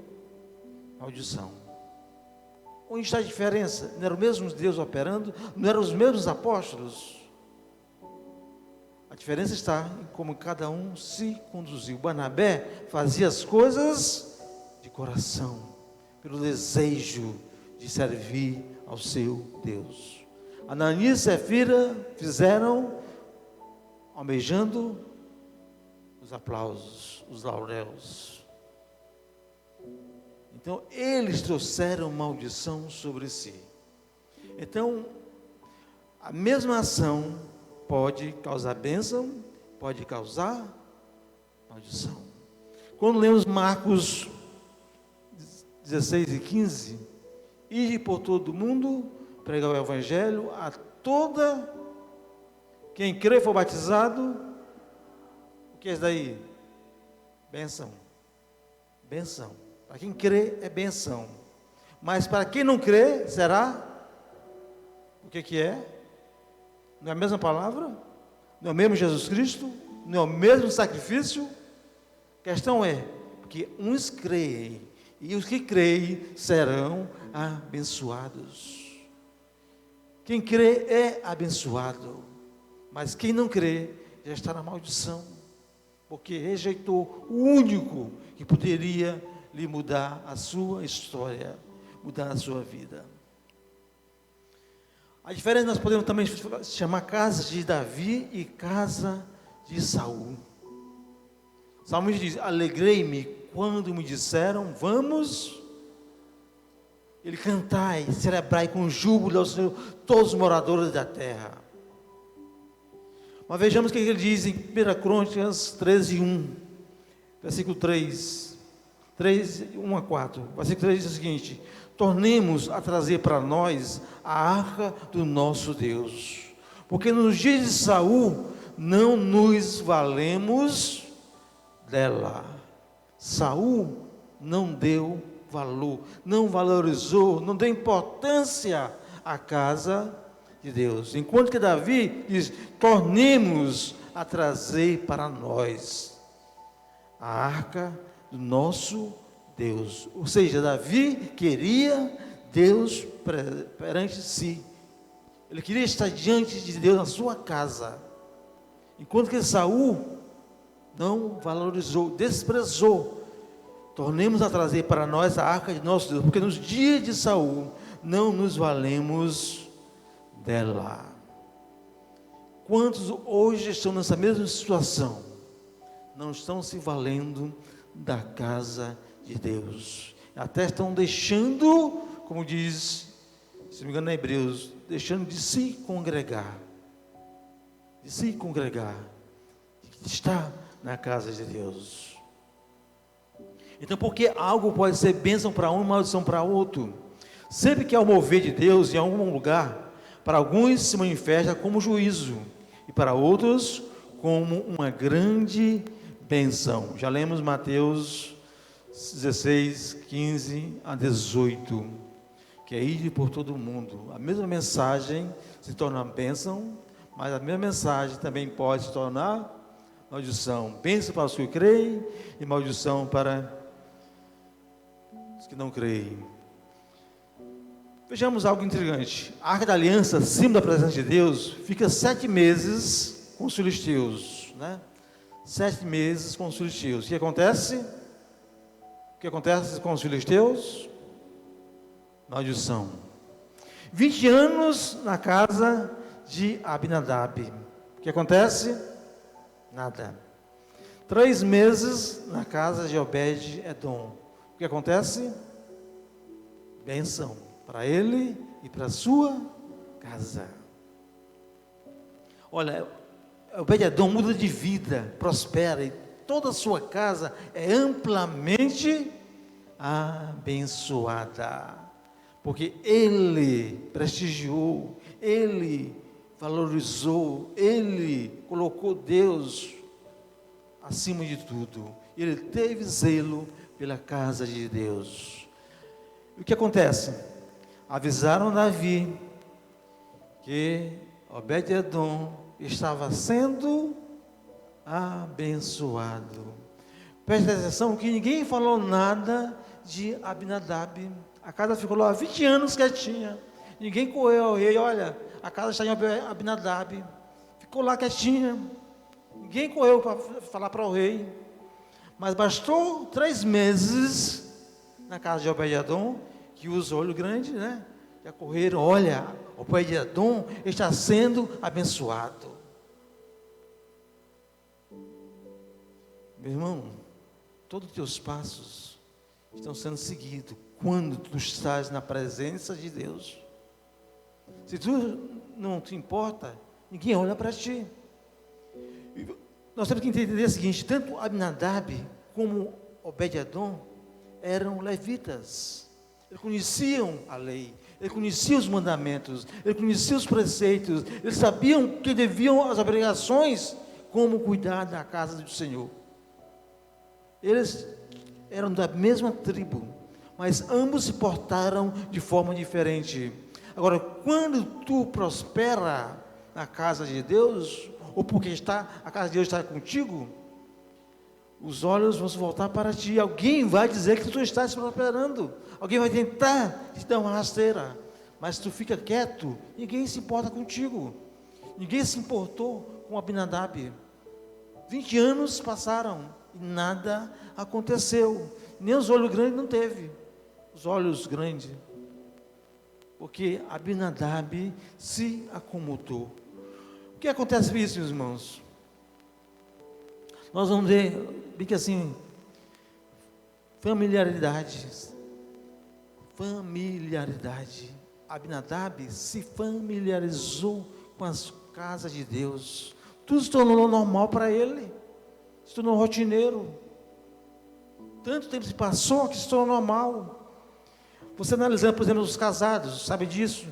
maldição. Onde está a diferença? Não era o mesmo Deus operando? Não eram os mesmos apóstolos? A diferença está em como cada um se conduziu. Barnabé fazia as coisas de coração, pelo desejo de servir ao seu Deus. Ananias e Safira fizeram almejando os aplausos, os lauréus. Então, eles trouxeram maldição sobre si. Então, a mesma ação pode causar bênção, pode causar maldição. Quando lemos Marcos 16 e 15, ide por todo mundo, pregar o evangelho a toda, quem crê for batizado, o que é isso daí? Benção. Benção. Para quem crê é benção. Mas para quem não crê, será? O que é? Não é a mesma palavra? Não é o mesmo Jesus Cristo? Não é o mesmo sacrifício? A questão é que uns creem, e os que creem serão abençoados. Quem crê é abençoado, mas quem não crê já está na maldição, porque rejeitou o único que poderia lhe mudar a sua história, mudar a sua vida. A diferença, nós podemos também chamar casa de Davi e casa de Saul. O salmista diz: alegrei-me quando me disseram, vamos. Ele cantai, celebrai com júbilo ao Senhor, todos os moradores da terra. Mas vejamos o que ele diz em 1 Crônicas 13, 1, versículo 3, 1 a 4. Versículo 3 diz o seguinte: tornemos a trazer para nós a arca do nosso Deus, porque nos dias de Saul não nos valemos dela. Saul não deu valor, não valorizou, não deu importância à casa de Deus, enquanto que Davi diz: tornemos a trazer para nós a arca do nosso Deus. Ou seja, Davi queria Deus perante si, ele queria estar diante de Deus na sua casa, enquanto que Saul não valorizou, desprezou. Tornemos a trazer para nós a arca de nosso Deus, porque nos dias de Saul não nos valemos dela. Quantos hoje estão nessa mesma situação? Não estão se valendo da casa de Deus, até estão deixando, como diz, se não me engano, em Hebreus, deixando de se congregar, de estar na casa de Deus. Então, porque algo pode ser bênção para um e maldição para outro? Sempre que há o mover de Deus em algum lugar, para alguns se manifesta como juízo, e para outros como uma grande bênção. Já lemos Mateus 16, 15 a 18, que é ir por todo o mundo. A mesma mensagem se torna bênção, mas a mesma mensagem também pode se tornar maldição. Bênção para os que creem e maldição para os que não creem. Vejamos algo intrigante. A Arca da Aliança, símbolo da presença de Deus, fica 7 meses com os filisteus, né? 7 meses com os filisteus. O que acontece? O que acontece com os filisteus? Maldição. 20 anos na casa de Abinadab. O que acontece? Nada. 3 meses na casa de Obed-Edom. O que acontece? Bênção para ele e para a sua casa. Olha, Obed-Edom muda de vida, prospera, e toda a sua casa é amplamente abençoada, porque ele prestigiou, ele valorizou, ele colocou Deus acima de tudo, ele teve zelo pela casa de Deus. E o que acontece? Avisaram Davi que Obed-Edom estava sendo abençoado. Preste atenção que ninguém falou nada de Abinadab. A casa ficou lá 20 anos quietinha. Ninguém correu ao rei: olha, a casa está em Abinadab. Ficou lá quietinha. Ninguém correu para falar para o rei. Mas bastou 3 meses na casa de Obed-Edom, que os olhos grandes, né? Já correram: olha, Obed-Edom está sendo abençoado. Meu irmão, todos os teus passos estão sendo seguidos quando tu estás na presença de Deus. Se tu não te importa, Ninguém olha para ti. Nós temos que entender o seguinte: tanto Abinadab como Obed-edom eram levitas. Eles conheciam a lei, eles conheciam os mandamentos, eles conheciam os preceitos, eles sabiam que deviam as obrigações, como cuidar da casa do Senhor. Eles eram da mesma tribo, mas ambos se portaram de forma diferente. Agora, quando tu prospera na casa de Deus, ou porque a casa de Deus está contigo, os olhos vão se voltar para ti. Alguém vai dizer que tu estás prosperando. Alguém vai tentar te dar uma rasteira. Mas tu fica quieto, ninguém se importa contigo. Ninguém se importou com Abinadab. 20 anos passaram e nada aconteceu. Nem os olhos grandes não teve. Os olhos grandes. Porque Abinadab se acomodou. O que acontece com isso, meus irmãos? Nós vamos ver, bem que assim, familiaridade. Abinadab se familiarizou com as casas de Deus. Tudo se tornou normal para ele. Se tornou rotineiro. Tanto tempo se passou que se tornou normal. Você analisando, por exemplo, os casados, sabe disso?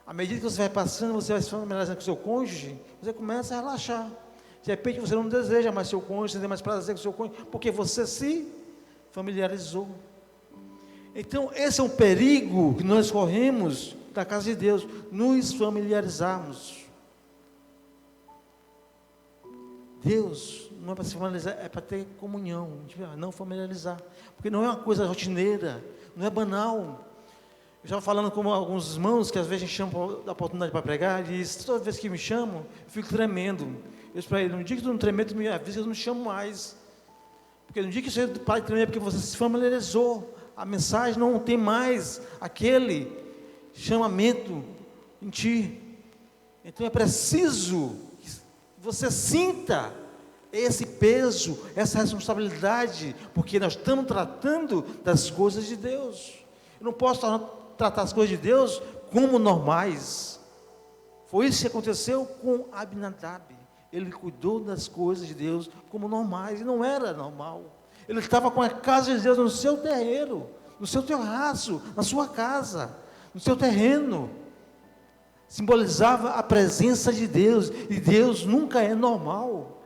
À medida que você vai passando, você vai se familiarizando com o seu cônjuge, você começa a relaxar. De repente você não deseja mais seu cônjuge, você tem mais prazer com o seu cônjuge, porque você se familiarizou. Então esse é um perigo que nós corremos da casa de Deus, nos familiarizarmos. Deus não é para se familiarizar, é para ter comunhão, não familiarizar, porque não é uma coisa rotineira, não é banal. Eu estava falando com alguns irmãos que às vezes a gente chama da oportunidade para pregar, e diz, toda vez que me chamam, eu fico tremendo. Eu disse para ele, no dia que tu não tremer, tu me avisa que eu não chamo mais. Porque no dia que você para de tremer, é porque você se familiarizou. A mensagem não tem mais aquele chamamento em ti. Então é preciso que você sinta esse peso, essa responsabilidade, porque nós estamos tratando das coisas de Deus. Eu não posso tratar as coisas de Deus como normais. Foi isso que aconteceu com Abinadab. Ele cuidou das coisas de Deus como normais, e não era normal. Ele estava com a casa de Deus no seu terreiro, no seu terraço, na sua casa, no seu terreno. Simbolizava a presença de Deus, e Deus nunca é normal.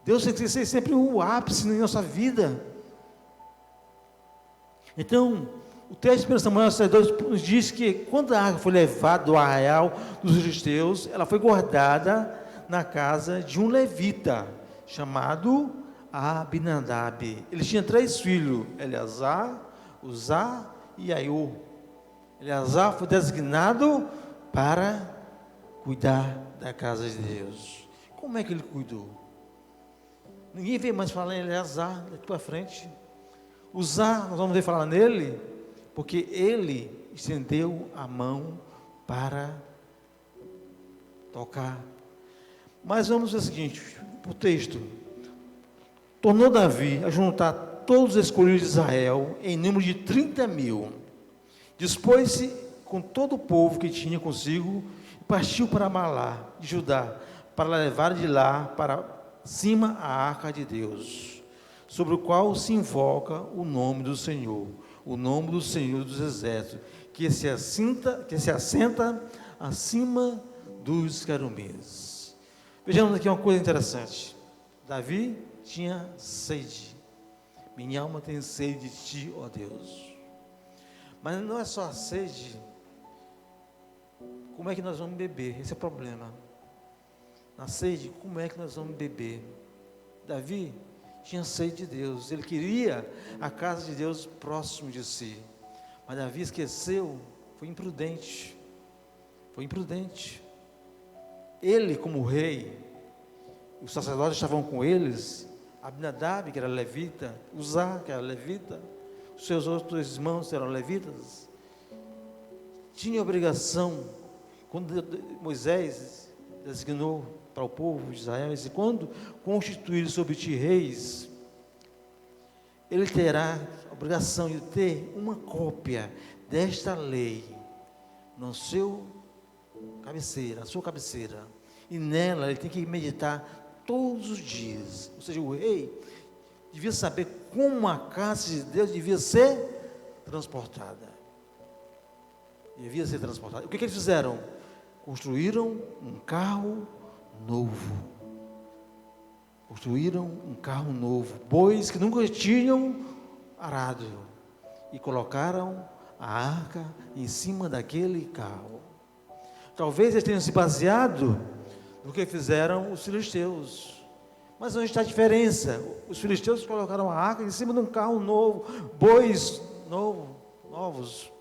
Deus tem que ser sempre o ápice na nossa vida. Então, o texto de 1 Samuel 2 nos diz que quando a arca foi levada do arraial dos filisteus, ela foi guardada na casa de um levita, chamado Abinadab. Ele tinha 3 filhos, Eleazar, Uzá e Aiô. Eleazar foi designado para cuidar da casa de Deus. Como é que ele cuidou? Ninguém vê mais falar em Eleazar daqui para frente. Uzá, nós vamos ver falar nele, porque ele estendeu a mão para tocar. Mas vamos ver o seguinte, o texto. Tornou Davi a juntar todos os escolhidos de Israel, em número de 30.000. Dispôs-se com todo o povo que tinha consigo, e partiu para Malá, de Judá, para levar de lá para cima a arca de Deus, sobre o qual se invoca o nome do Senhor dos exércitos, que se assenta acima dos querubins. Vejamos aqui uma coisa interessante. Davi tinha sede. Minha alma tem sede de ti, ó Deus. Mas não é só a sede. Como é que nós vamos beber? Esse é o problema. Na sede, como é que nós vamos beber? Davi tinha sede de Deus, ele queria a casa de Deus próximo de si, mas Davi esqueceu, foi imprudente, ele como rei, os sacerdotes estavam com eles, Abinadab que era levita, Uzá que era levita, os seus outros irmãos eram levitas, tinha obrigação, quando Moisés designou para o povo de Israel, e quando constituir sobre ti reis, ele terá a obrigação de ter uma cópia desta lei no seu cabeceira, a sua cabeceira. E nela ele tem que meditar todos os dias. Ou seja, o rei devia saber como a casa de Deus devia ser transportada. Devia ser transportada. O que eles fizeram? Construíram um carro novo. Construíram um carro novo. Bois que nunca tinham arado. E colocaram a arca em cima daquele carro. Talvez eles tenham se baseado no que fizeram os filisteus. Mas onde está a diferença? Os filisteus colocaram a arca em cima de um carro novo, bois novos.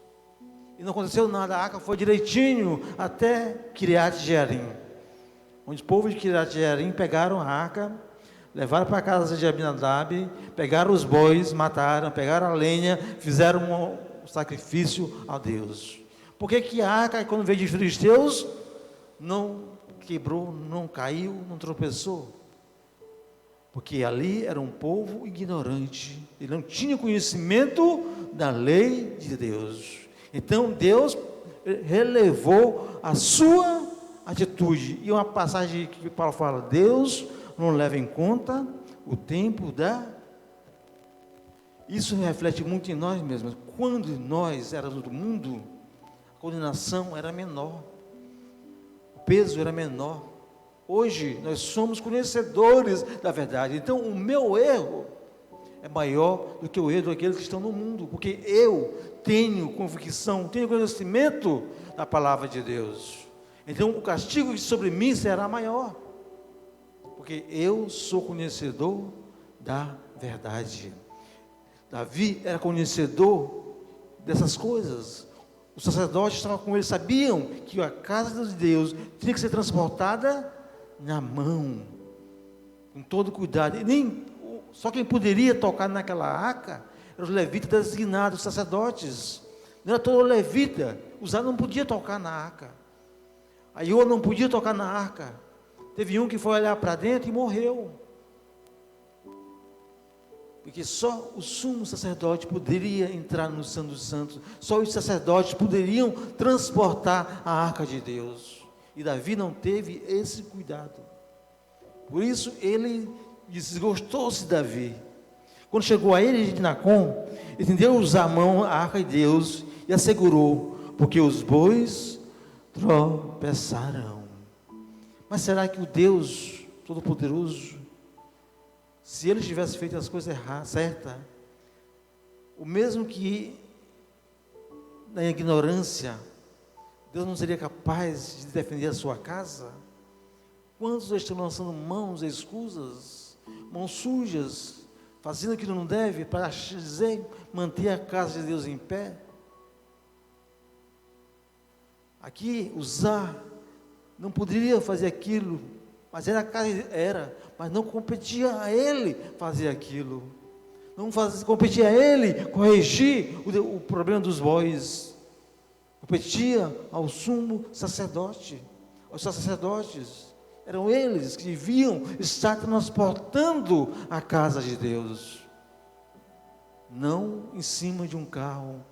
E não aconteceu nada, a arca foi direitinho até Kiriat Jearim. Onde o povo de Kiriat Jearim pegaram a arca, levaram para a casa de Abinadab, pegaram os bois, mataram, pegaram a lenha, fizeram um sacrifício a Deus. Por que a arca, quando veio de filisteus, não quebrou, não caiu, não tropeçou? Porque ali era um povo ignorante, ele não tinha conhecimento da lei de Deus. Então Deus relevou a sua atitude. E uma passagem que Paulo fala: Deus não leva em conta o tempo da... Isso reflete muito em nós mesmos. Quando nós éramos do mundo, a condenação era menor, o peso era menor. Hoje nós somos conhecedores da verdade. Então o meu erro é maior do que o erro daqueles que estão no mundo, porque eu tenho convicção, tenho conhecimento da palavra de Deus. Então o castigo sobre mim será maior, porque eu sou conhecedor da verdade. Davi era conhecedor dessas coisas. Os sacerdotes estavam com ele, sabiam que a casa de Deus tinha que ser transportada na mão, com todo cuidado. E só quem poderia tocar naquela arca eram os levitas designados, os sacerdotes. Não era todo levita, não podia tocar na arca. Aiô não podia tocar na arca. Teve um que foi olhar para dentro e morreu. Porque só o sumo sacerdote poderia entrar no Santo dos Santos. Só os sacerdotes poderiam transportar a arca de Deus. E Davi não teve esse cuidado. Por isso ele desgostou-se de Davi. Quando chegou a ele de Nacon, ele tendeu a usar a mão a arca de Deus e a segurou, porque os bois tropeçaram. Mas será que o Deus Todo-Poderoso, se ele tivesse feito as coisas certas, o mesmo que na ignorância, Deus não seria capaz de defender a sua casa? Quantos estão lançando mãos escusas, mãos sujas, fazendo aquilo que não deve, para dizer, manter a casa de Deus em pé? Aqui, Uzá não poderia fazer aquilo, mas mas não competia a ele fazer aquilo. Não competia a ele corrigir o problema dos bois. Competia ao sumo sacerdote, aos sacerdotes. Eram eles que deviam estar transportando a casa de Deus, não em cima de um carro.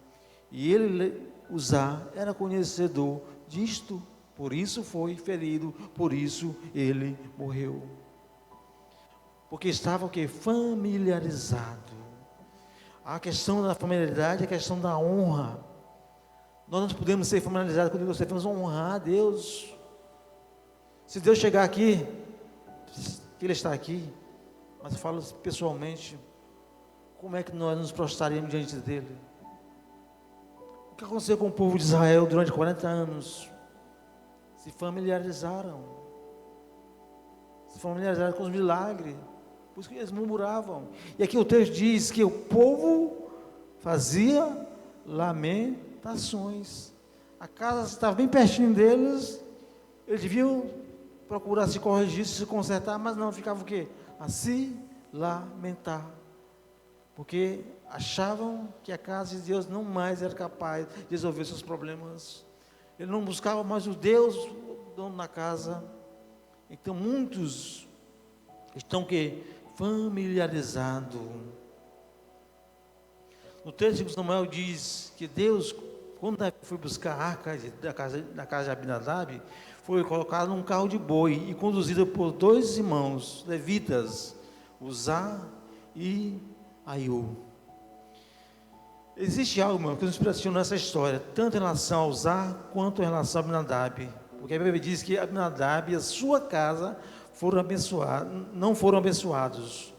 E ele, Uzá, era conhecedor disto, por isso foi ferido, por isso ele morreu. Porque estava o quê? Familiarizado. A questão da familiaridade é a questão da honra. Nós não podemos ser familiarizados com Deus, nós devemos honrar a Deus. Se Deus chegar aqui, que Ele está aqui, mas eu falo pessoalmente, como é que nós nos prostraríamos diante dEle? O que aconteceu com o povo de Israel durante 40 anos? Se familiarizaram com os milagres, por isso que eles murmuravam. E aqui o texto diz que o povo fazia lamentações. A casa estava bem pertinho deles, eles deviam procurar se corrigir, se consertar, mas não, ficava o quê? A se lamentar, porque achavam que a casa de Deus não mais era capaz de resolver seus problemas. Ele não buscava mais o Deus, o dono da casa. Então muitos estão familiarizados. No texto de Samuel diz que Deus Quando Davi foi buscar a arca da casa de Abinadab, foi colocado num carro de boi e conduzido por 2 irmãos levitas, Uzá e Aiú. Existe algo, irmão, que nos impressiona nessa história, tanto em relação a Uzá quanto em relação a Abinadab, porque a Bíblia diz que Abinadab e a sua casa foram abençoados, não foram abençoados,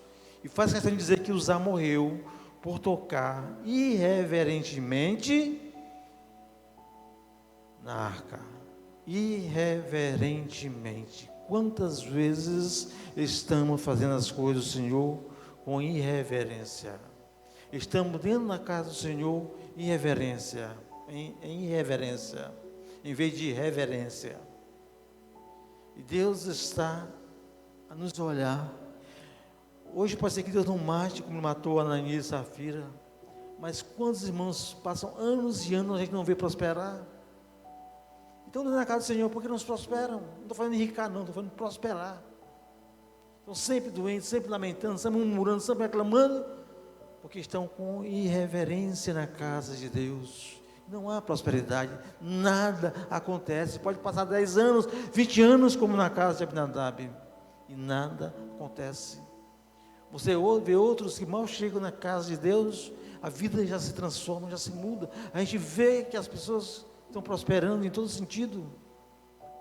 e faz questão de dizer que Uzá morreu por tocar irreverentemente na arca. Irreverentemente. Quantas vezes estamos fazendo as coisas do Senhor com irreverência? Estamos dentro da casa do Senhor em irreverência, em irreverência, em vez de reverência. E Deus está a nos olhar. Hoje pode ser que Deus não mate como matou Ananias e Safira, mas quantos irmãos passam anos e anos a gente não vê prosperar? Então, na casa do Senhor, por que não se prosperam? Não estou falando de enricar, não, estou falando de prosperar. Estão sempre doentes, sempre lamentando, sempre murmurando, sempre reclamando, porque estão com irreverência na casa de Deus. Não há prosperidade, nada acontece. Pode passar 10 anos, 20 anos, como na casa de Abinadab, e nada acontece. Você vê outros que mal chegam na casa de Deus, a vida já se transforma, já se muda. A gente vê que as pessoas estão prosperando em todo sentido,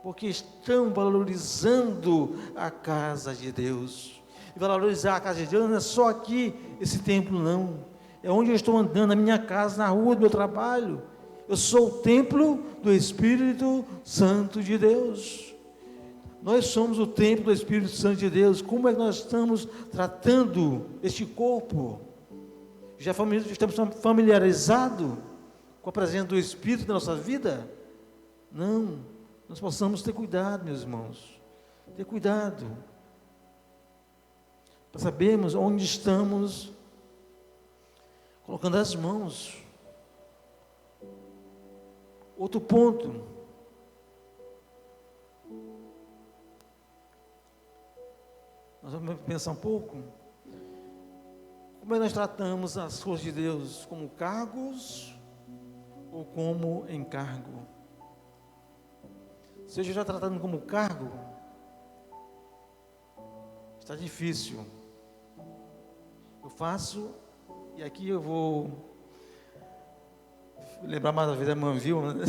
porque estão valorizando a casa de Deus. E valorizar a casa de Deus não é só aqui, esse templo não, é onde eu estou andando, na minha casa, na rua do meu trabalho. Eu sou o templo do Espírito Santo de Deus. Nós somos o templo do Espírito Santo de Deus. Como é que nós estamos tratando este corpo? Já estamos familiarizados com a presença do Espírito na nossa vida? Não, nós possamos ter cuidado, meus irmãos, ter cuidado, para sabermos onde estamos colocando as mãos. Outro ponto, nós vamos pensar um pouco, como é que nós tratamos as coisas de Deus, como cargos ou como encargo? Se eu já tratando como cargo, está difícil. Eu faço, e aqui eu vou lembrar mais uma vez da irmã Vilma, né?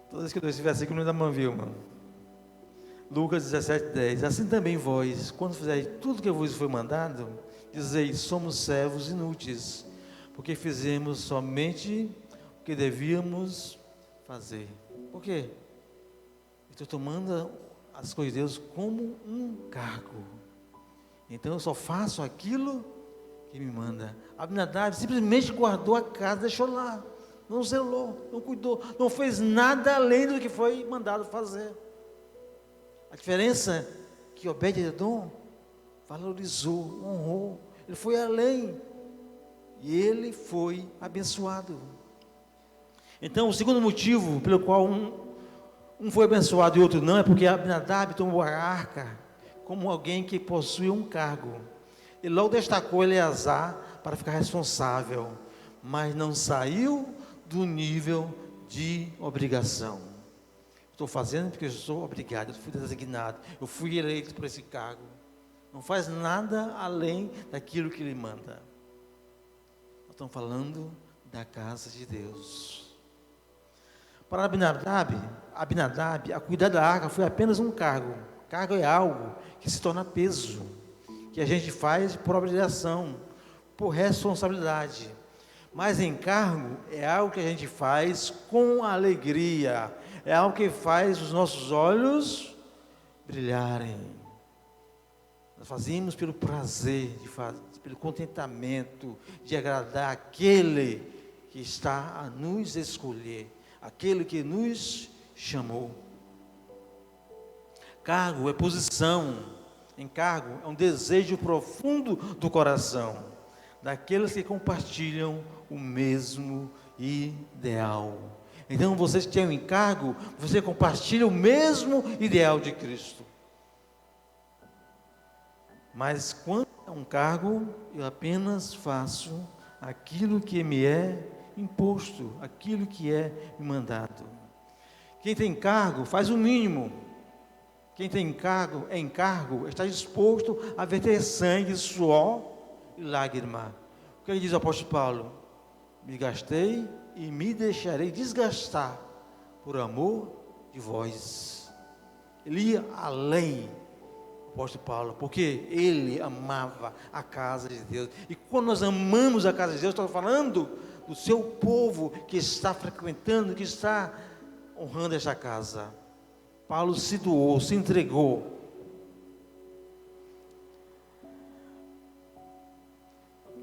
Toda vez que eu dou esse versículo, eu lembro da irmã Vilma. Lucas 17:10. Assim também vós, quando fizeres tudo que vos foi mandado, dizeis: somos servos inúteis, porque fizemos somente o que devíamos fazer. Por quê? Estou tomando as coisas de Deus como um cargo. Então eu só faço aquilo que me manda. Abinadab simplesmente guardou a casa, deixou lá, não zelou, não cuidou, não fez nada além do que foi mandado fazer. A diferença é que Obed-edom valorizou, honrou, ele foi além e ele foi abençoado. Então, o segundo motivo pelo qual um foi abençoado e outro não, é porque Abinadab tomou a arca como alguém que possui um cargo. Ele logo destacou Eleazar para ficar responsável, mas não saiu do nível de obrigação. Estou fazendo porque eu sou obrigado, eu fui designado, eu fui eleito por esse cargo. Não faz nada além daquilo que ele manda. Nós estamos falando da casa de Deus. Para Abinadab, a cuidar da arca foi apenas um cargo. Cargo é algo que se torna peso, que a gente faz por obrigação, por responsabilidade. Mas encargo é algo que a gente faz com alegria, é algo que faz os nossos olhos brilharem. Nós fazemos pelo prazer de fazer, pelo contentamento de agradar aquele que está a nos escolher, aquele que nos chamou. Cargo é posição, encargo é um desejo profundo do coração, daqueles que compartilham o mesmo ideal. Então, você que tem um encargo, você compartilha o mesmo ideal de Cristo. Mas quando é um cargo, eu apenas faço aquilo que me é imposto, aquilo que é mandado. Quem tem encargo faz o mínimo. Quem tem encargo está disposto a verter sangue, suor e lágrima. O que ele diz ao apóstolo Paulo? Me gastei e me deixarei desgastar por amor de vós. Ele ia além, o apóstolo Paulo, porque ele amava a casa de Deus. E quando nós amamos a casa de Deus, estou falando do seu povo que está frequentando, que está honrando esta casa. Paulo se doou, se entregou.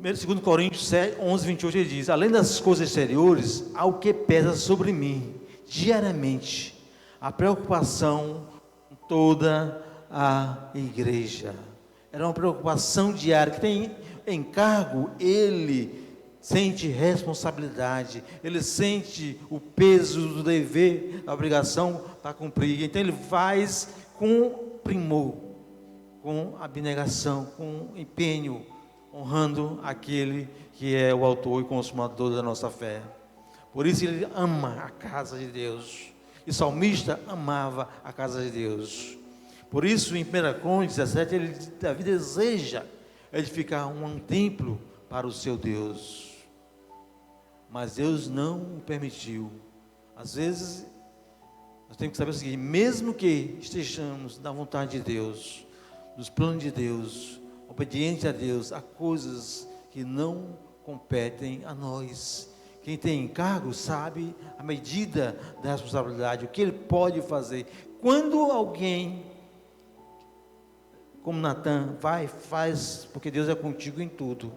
2 Coríntios 11, 28, ele diz: além das coisas exteriores, há o que pesa sobre mim, diariamente, a preocupação com toda a igreja. Era uma preocupação diária, que tem encargo, ele sente responsabilidade, ele sente o peso do dever, da obrigação para cumprir. Então ele faz com primor, com abnegação, com empenho, honrando aquele que é o autor e consumador da nossa fé. Por isso ele ama a casa de Deus. E o salmista amava a casa de Deus. Por isso, em 1 Crônicas 17, Davi deseja edificar um templo para o seu Deus. Mas Deus não o permitiu. Às vezes, nós temos que saber o seguinte: mesmo que estejamos na vontade de Deus, nos planos de Deus, obediente a Deus, há coisas que não competem a nós. Quem tem encargo sabe a medida da responsabilidade, o que ele pode fazer. Quando alguém, como Natan, faz, porque Deus é contigo em tudo.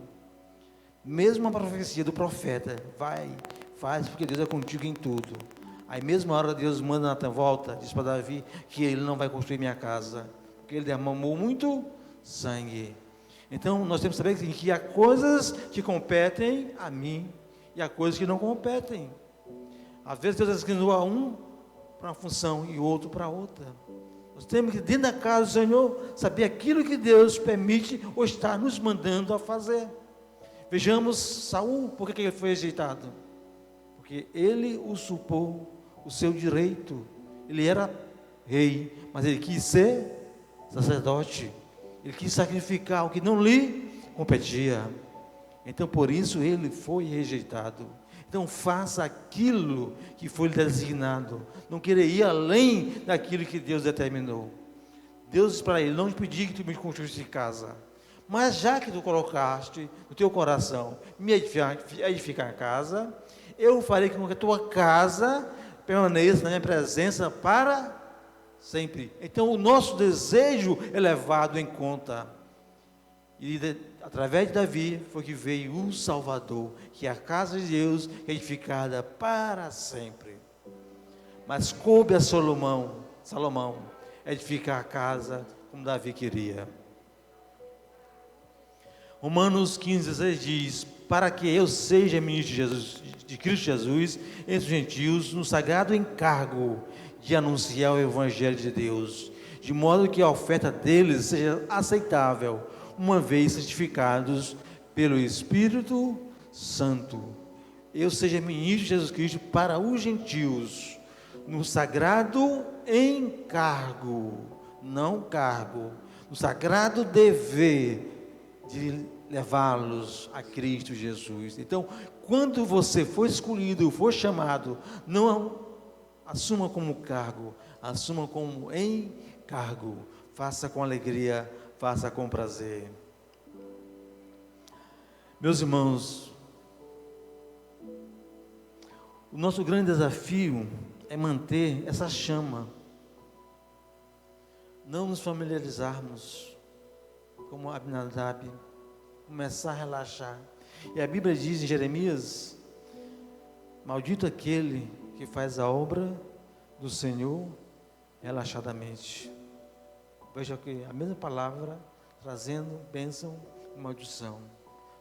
Mesmo a profecia do profeta, faz, porque Deus é contigo em tudo. Aí mesmo a hora Deus manda Natan, volta, diz para Davi que ele não vai construir minha casa, porque ele derramou muito sangue. Então nós temos que saber que há coisas que competem a mim e há coisas que não competem. Às vezes Deus designou a um para uma função e outro para outra. Nós temos que, dentro da casa do Senhor, saber aquilo que Deus permite ou está nos mandando a fazer. Vejamos Saul, por que ele foi rejeitado? Porque ele usurpou o seu direito. Ele era rei, mas ele quis ser sacerdote. Ele quis sacrificar o que não lhe competia. Então, por isso, ele foi rejeitado. Então, faça aquilo que foi lhe designado. Não queira ir além daquilo que Deus determinou. Deus, para ele, não te pediu que tu me construísse casa. Mas já que tu colocaste no teu coração me edificar a casa, eu farei com que a tua casa permaneça na minha presença para sempre. Então o nosso desejo é levado em conta. E através de Davi foi que veio o Salvador, que é a casa de Deus edificada para sempre. Mas coube a Salomão edificar a casa como Davi queria. Romanos 15:16 diz: para que eu seja ministro de Cristo Jesus entre os gentios, no sagrado encargo de anunciar o Evangelho de Deus, de modo que a oferta deles seja aceitável, uma vez santificados pelo Espírito Santo. Eu seja ministro de Jesus Cristo para os gentios, no sagrado encargo, não cargo, no sagrado dever de levá-los a Cristo Jesus. Então, quando você for escolhido, for chamado, não assuma como cargo, assuma como encargo. Faça com alegria, faça com prazer. Meus irmãos, o nosso grande desafio é manter essa chama, não nos familiarizarmos como Abinadab, começar a relaxar. E a Bíblia diz em Jeremias: maldito aquele que faz a obra do Senhor relaxadamente. Veja que a mesma palavra trazendo bênção e maldição.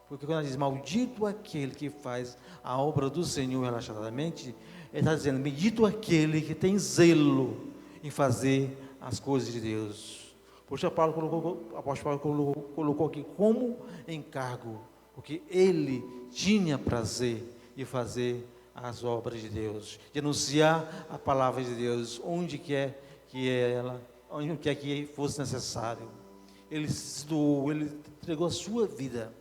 Porque quando ela diz maldito aquele que faz a obra do Senhor relaxadamente, ele está dizendo bendito aquele que tem zelo em fazer as coisas de Deus. Por isso o apóstolo Paulo colocou aqui como encargo, porque ele tinha prazer e fazer as obras de Deus, de anunciar a palavra de Deus, onde quer que fosse necessário. Ele se doou, ele entregou a sua vida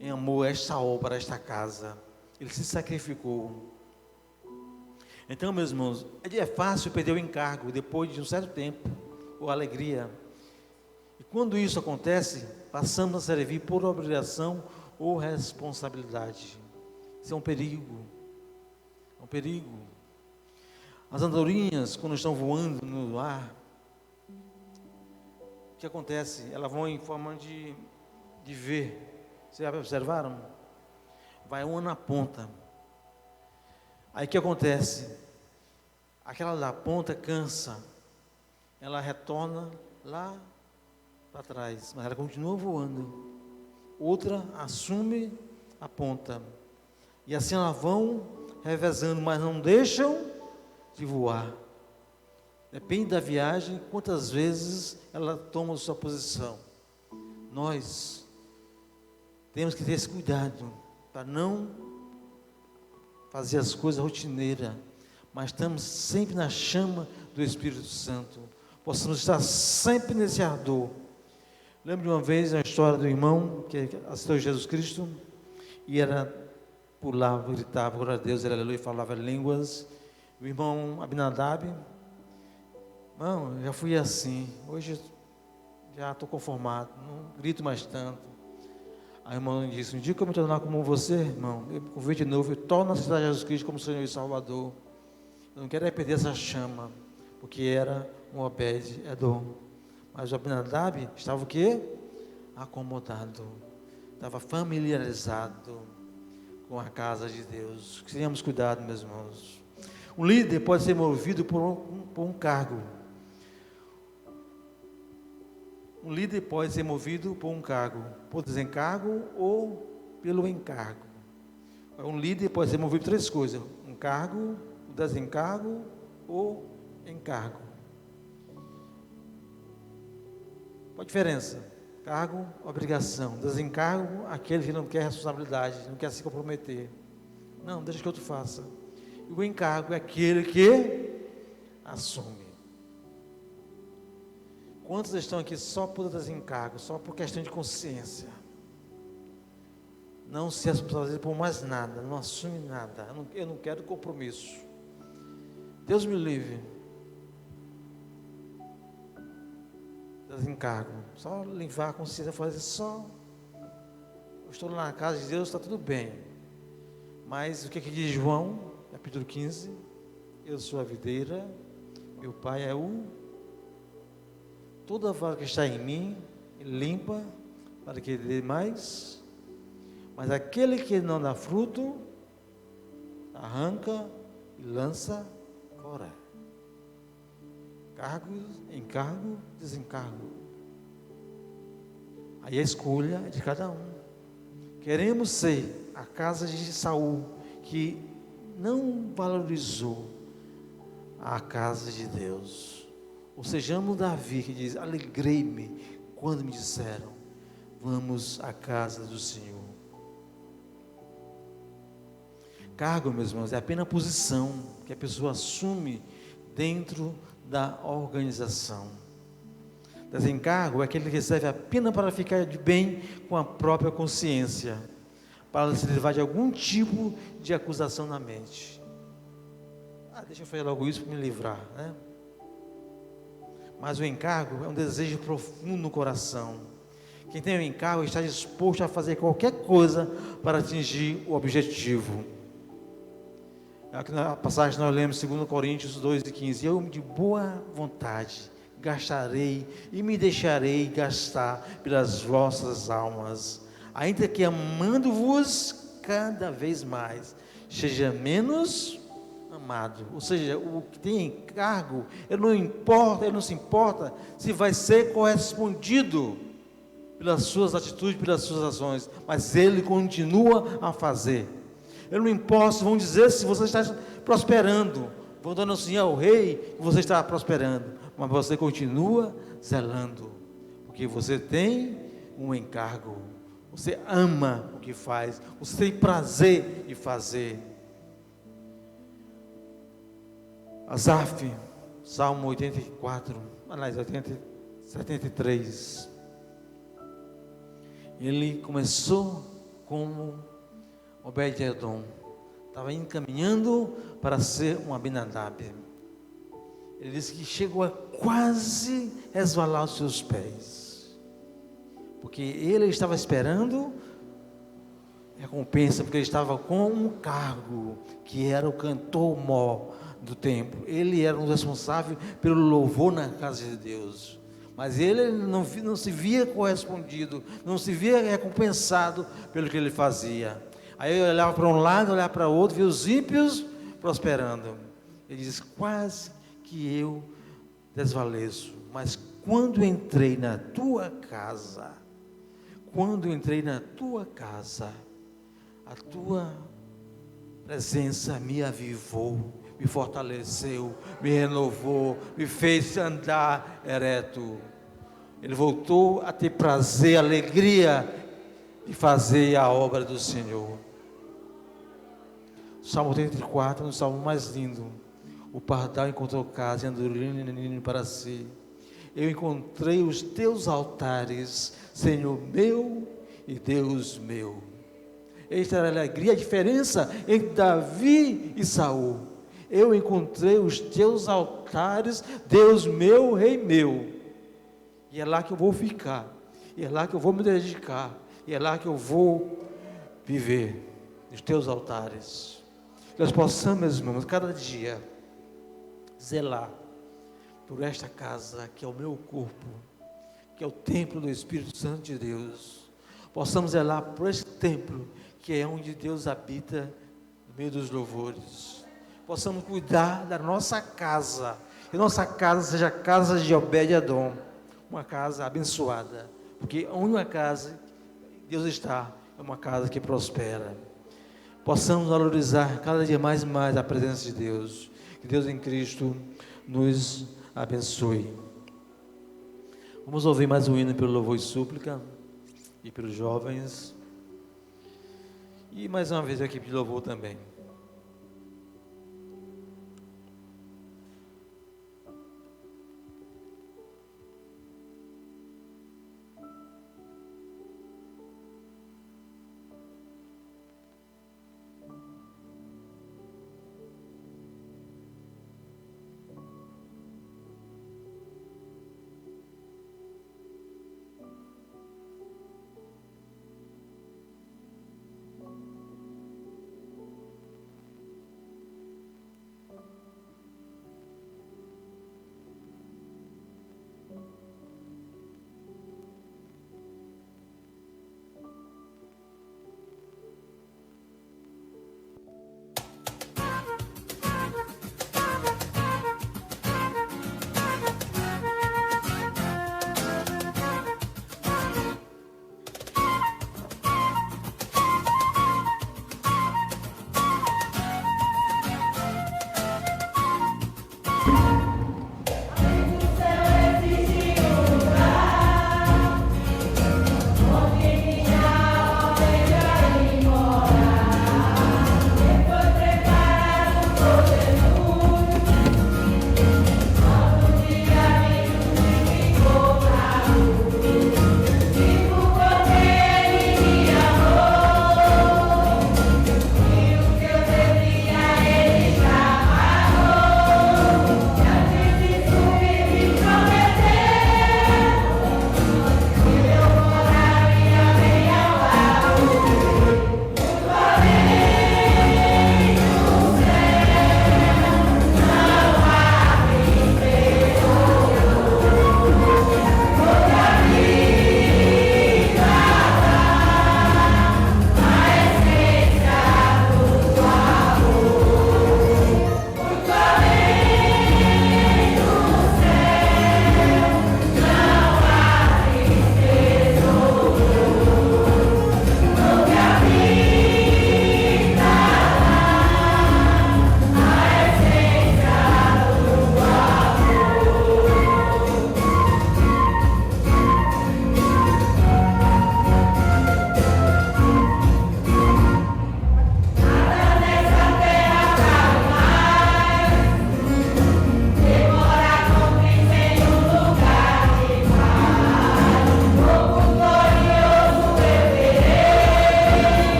em amor a esta obra, a esta casa. Ele se sacrificou. Então, meus irmãos, é fácil perder o encargo depois de um certo tempo, ou alegria. E quando isso acontece, passamos a servir por obrigação ou responsabilidade. Isso é um perigo. É um perigo. As andorinhas, quando estão voando no ar, o que acontece? Elas vão em forma de V. Vocês já observaram? Vai uma na ponta. Aí o que acontece? Aquela da ponta cansa. Ela retorna lá para trás, mas ela continua voando. Outra assume a ponta. E assim elas vão revezando, mas não deixam de voar. Depende da viagem, quantas vezes ela toma sua posição. Nós temos que ter esse cuidado para não fazer as coisas rotineiras, mas estamos sempre na chama do Espírito Santo. Possamos estar sempre nesse ardor. Lembro de uma vez a história do irmão que aceitou Jesus Cristo e pulava, gritava, glória a Deus, aleluia, falava línguas. O irmão Abinadab, não, já fui assim, hoje já estou conformado, não grito mais tanto. A irmã disse, um dia que eu me tornar como você, irmão, eu me convido de novo, eu torno a aceitar Jesus Cristo como Senhor e Salvador. Eu não quero perder essa chama, porque era um Obed-Edom. Mas o Abinadab estava o quê? Acomodado, estava familiarizado com a casa de Deus. Tenhamos cuidado, meus irmãos. Um líder pode ser movido por um cargo. Um líder pode ser movido por um cargo, por desencargo ou pelo encargo. Um líder pode ser movido por 3 coisas: um cargo, o desencargo ou encargo. Qual a diferença? Cargo, obrigação. Desencargo, aquele que não quer responsabilidade, não quer se comprometer. Não, deixa que outro faça. E o encargo é aquele que assume. Quantos estão aqui só por desencargo, só por questão de consciência? Não se responsabiliza por mais nada, não assume nada. Eu não quero compromisso. Deus me livre. Desencargo, só limpar a consciência, fazer só. Eu estou na casa de Deus, está tudo bem. Mas o que diz João, capítulo 15? Eu sou a videira, meu pai é toda vara que está em mim, ele limpa, para que dê mais. Mas aquele que não dá fruto, arranca e lança fora. Cargo, encargo, desencargo. Aí a escolha é de cada um. Queremos ser a casa de Saul, que não valorizou a casa de Deus. Ou sejamos Davi, que diz, alegrei-me quando me disseram, vamos à casa do Senhor. Cargo, meus irmãos, é apenas a posição que a pessoa assume dentro da organização. Desencargo é aquele que serve apenas para ficar de bem com a própria consciência, para se livrar de algum tipo de acusação na mente. Deixa eu fazer logo isso para me livrar, né? Mas o encargo é um desejo profundo no coração. Quem tem o encargo está disposto a fazer qualquer coisa para atingir o objetivo. Aqui na passagem nós lemos 2 Coríntios 2:15. Eu de boa vontade gastarei e me deixarei gastar pelas vossas almas, ainda que amando-vos cada vez mais, seja menos amado. Ou seja, o que tem encargo, ele não se importa se vai ser correspondido pelas suas atitudes, pelas suas ações, mas ele continua a fazer. Eu não importa, vão dizer se você está prosperando, vão dando assim ao rei que você está prosperando, mas você continua zelando, porque você tem um encargo, Você ama o que faz. Você tem prazer em fazer. Asaf, Salmo 84, aliás, 73. Ele começou como Obed-edom. Estava encaminhando para ser um Abinadab. Ele disse que chegou a quase resvalar os seus pés. Porque ele estava esperando recompensa, porque ele estava com um cargo, que era o cantor-mor do templo. Ele era um responsável pelo louvor na casa de Deus. Mas ele não se via correspondido, não se via recompensado pelo que ele fazia. Aí ele olhava para um lado, olhava para o outro, via os ímpios prosperando. Ele diz: quase que eu desvaleço, mas quando entrei na tua casa, a tua presença me avivou, me fortaleceu, me renovou, me fez andar ereto. Ele voltou a ter prazer, alegria de fazer a obra do Senhor. Salmo 84, um salmo mais lindo. O pardal encontrou casa e andorinha para si. Eu encontrei os teus altares, Senhor meu e Deus meu. Esta era a alegria, a diferença entre Davi e Saul. Eu encontrei os teus altares, Deus meu, Rei meu. E é lá que eu vou ficar, e é lá que eu vou me dedicar, e é lá que eu vou viver, nos teus altares. Que nós possamos, meus irmãos, cada dia zelar por esta casa, que é o meu corpo, que é o templo do Espírito Santo de Deus. Possamos zelar por este templo, que é onde Deus habita, no meio dos louvores. Possamos cuidar da nossa casa, que nossa casa seja a casa de Obed-edom, uma casa abençoada, porque onde uma casa Deus está, é uma casa que prospera. Possamos valorizar cada dia mais e mais a presença de Deus. Que Deus em Cristo nos abençoe. Vamos ouvir mais um hino pelo louvor e súplica e pelos jovens. E mais uma vez a equipe de louvor também.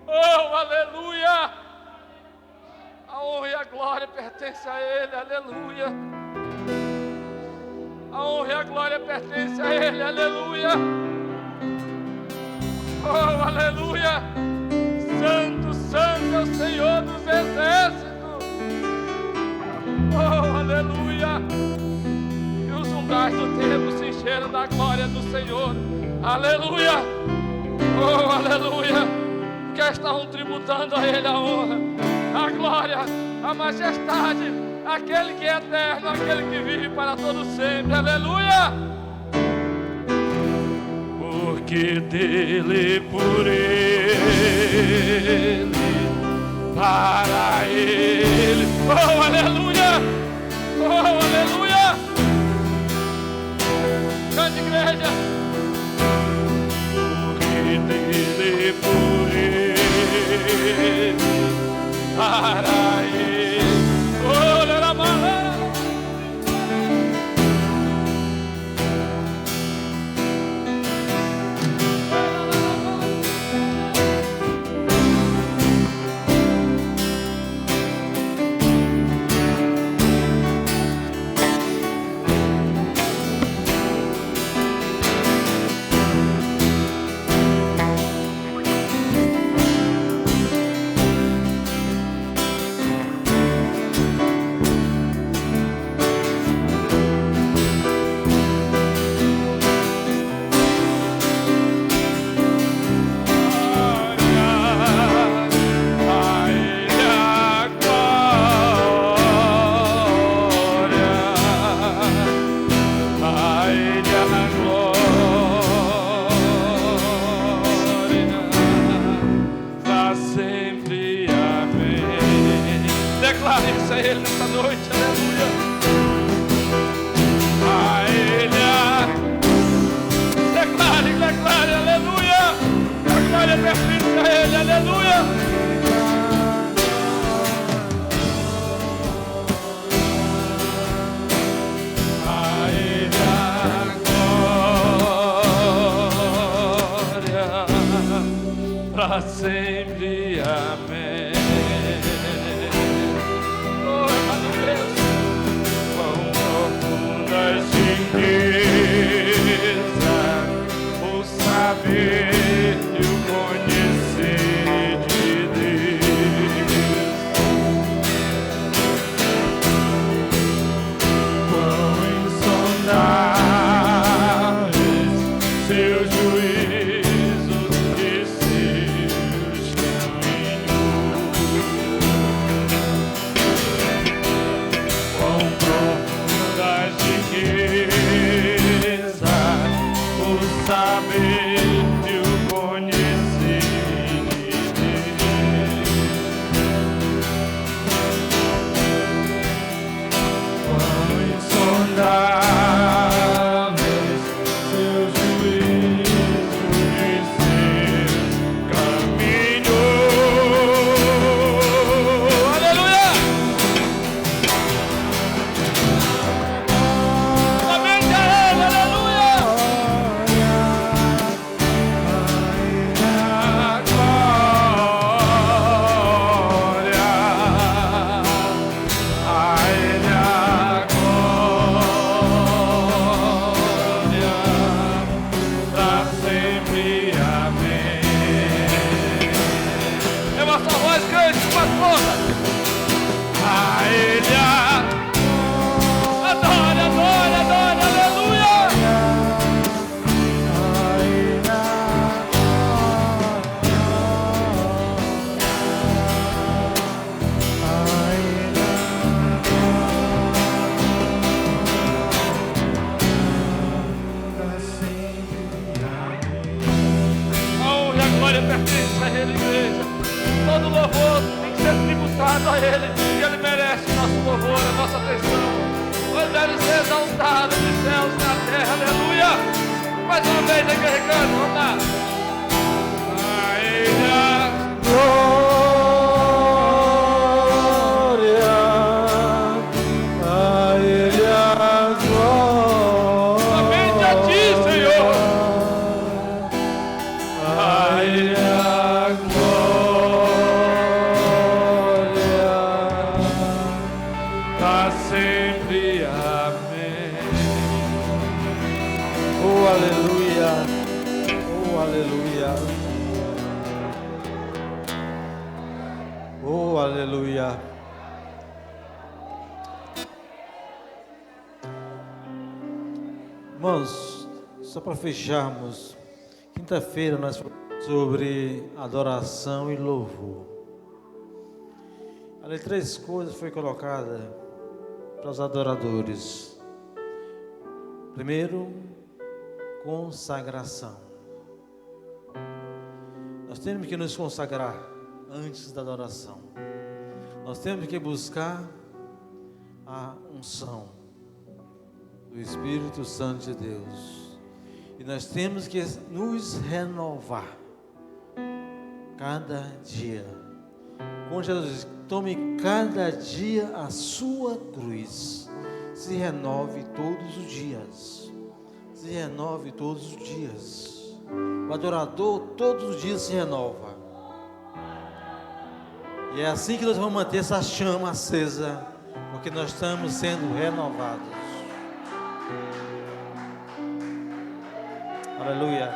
Oh, aleluia! A honra e a glória pertencem a Ele, aleluia! A honra e a glória pertencem a Ele, aleluia! Oh, aleluia! Santo, santo é o Senhor dos exércitos! Oh, aleluia! E os umbrais do templo se encheram da glória do Senhor, aleluia! Oh, aleluia! Que estavam tributando a Ele a honra, a glória, a majestade, aquele que é eterno, aquele que vive para todo sempre, aleluia! Porque dele, por ele, para ele, oh aleluia, oh aleluia, grande igreja, porque dele, por ele, para ele, oh aleluia. para sempre, amém. Oh, meu Deus, Quão profundas riquezas o saber e o conhecer de Deus. Quão insondáveis seus juízos e seus caminhos. Quão profundas riquezas o saber e o conhecer de Deus. Quão insondáveis seus juízos e seus caminhos. aleluia, somente a Ele, aleluia. A glória, a Ele a glória, pra sempre, amém. É uma só voz grande, com as forças. A Ele a Adore, adore, adore, aleluia. A honra e a glória pertencem a Ele, igreja. Todo louvor tem que ser tributado a Ele. E Ele merece o nosso louvor, a nossa atenção. Ele deve ser exaltado nos céus e na terra, aleluia. Mais uma vez, a igreja canta, vamos lá. A Ele a Glória, aleluia. Irmãos, só para fecharmos, quinta-feira nós falamos sobre adoração e louvor. Ali 3 coisas foi colocada para os adoradores. Primeiro, consagração. Nós temos que nos consagrar antes da adoração. Nós temos que buscar a unção do Espírito Santo de Deus. E nós temos que nos renovar cada dia. Como Jesus diz, tome cada dia a sua cruz. Se renove todos os dias. Se renove todos os dias. O adorador todos os dias se renova. E é assim que nós vamos manter essa chama acesa, porque nós estamos sendo renovados. Aleluia.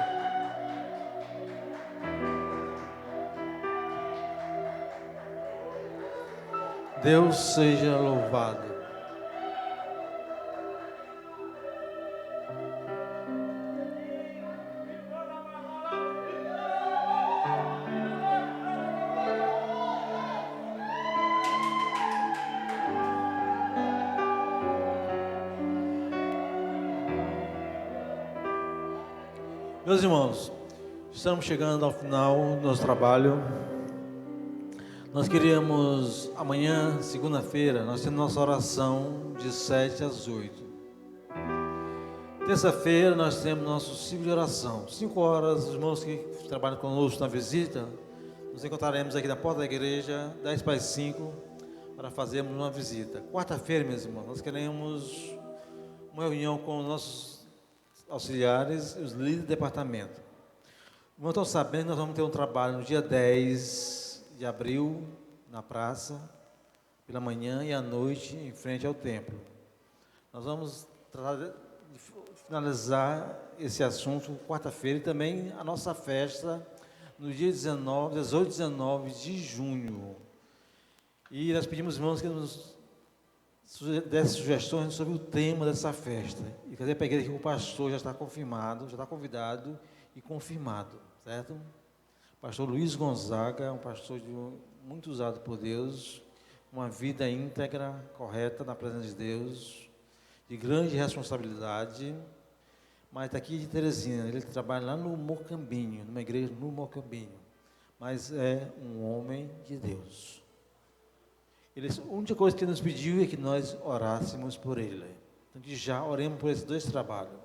Deus seja louvado. Meus irmãos, estamos chegando ao final do nosso trabalho. Nós queríamos, amanhã, segunda-feira, nós temos nossa oração de 7 às 8. Terça-feira nós temos nosso ciclo de oração. 5 horas, os irmãos que trabalham conosco na visita, nos encontraremos aqui na porta da igreja, 10 para as 5, para fazermos uma visita. Quarta-feira, meus irmãos, nós queremos uma reunião com os nossos auxiliares e os líderes do departamento. Como estão sabendo, nós vamos ter um trabalho no dia 10 de abril, na praça, pela manhã e à noite, em frente ao templo. Nós vamos finalizar esse assunto quarta-feira e também a nossa festa no dia 18 e 19 de junho. E nós pedimos aos irmãos que nos desse sugestões sobre o tema dessa festa. E quer dizer para a igreja que o pastor já está confirmado, já está convidado e confirmado, certo? O pastor Luiz Gonzaga é um pastor muito usado por Deus, uma vida íntegra, correta na presença de Deus, de grande responsabilidade, mas está aqui de Teresina, ele trabalha lá no Mocambinho, numa igreja no Mocambinho, mas é um homem de Deus. A única coisa que ele nos pediu é que nós orássemos por ele. Então, que já oremos por esses 2 trabalhos.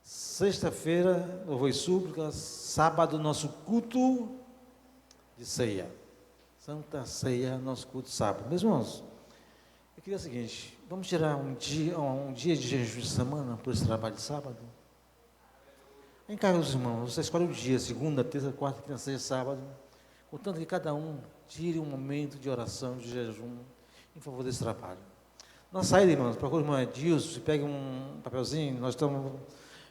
Sexta-feira, louvor e súplica. Sábado, nosso culto de ceia. Santa Ceia, nosso culto de sábado. Meus irmãos, eu queria o seguinte: vamos tirar um dia de jejum de semana por esse trabalho de sábado? Encarga os irmãos, você escolhe o dia, segunda, terça, quarta, quinta, sexta, sábado. Contanto que cada um tire um momento de oração, de jejum, em favor desse trabalho. Na saída, irmãos, procure o irmão Edilson, pegue um papelzinho, nós estamos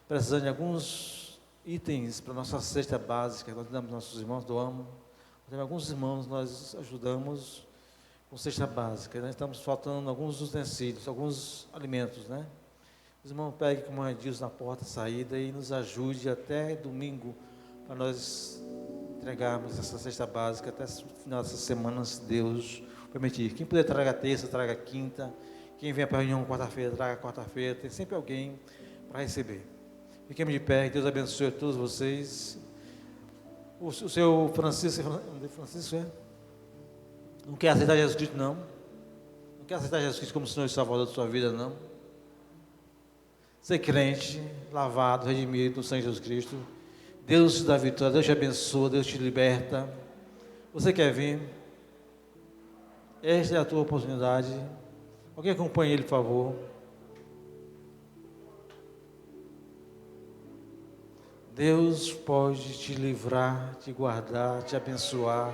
precisando de alguns itens para a nossa cesta básica, nós damos nossos irmãos, doamos. Tem alguns irmãos, nós ajudamos com cesta básica, nós estamos faltando alguns utensílios, alguns alimentos, né? Os irmãos peguem com o irmão Edilson na porta, saída, e nos ajude até domingo, para nós entregarmos essa cesta básica até o final dessa semana, se Deus permitir. Quem puder, traga terça, traga quinta. Quem vier para a reunião quarta-feira, traga quarta-feira. Tem sempre alguém para receber. Fiquemos de pé, que Deus abençoe a todos vocês. O seu Francisco é? Não quer aceitar Jesus Cristo, não? Não quer aceitar Jesus Cristo como Senhor e Salvador da sua vida, não? Ser crente, lavado, redimido no sangue de Jesus Cristo. Deus te dá vitória, Deus te abençoa, Deus te liberta. Você quer vir? Esta é a tua oportunidade. Alguém acompanhe ele, por favor. Deus pode te livrar, te guardar, te abençoar,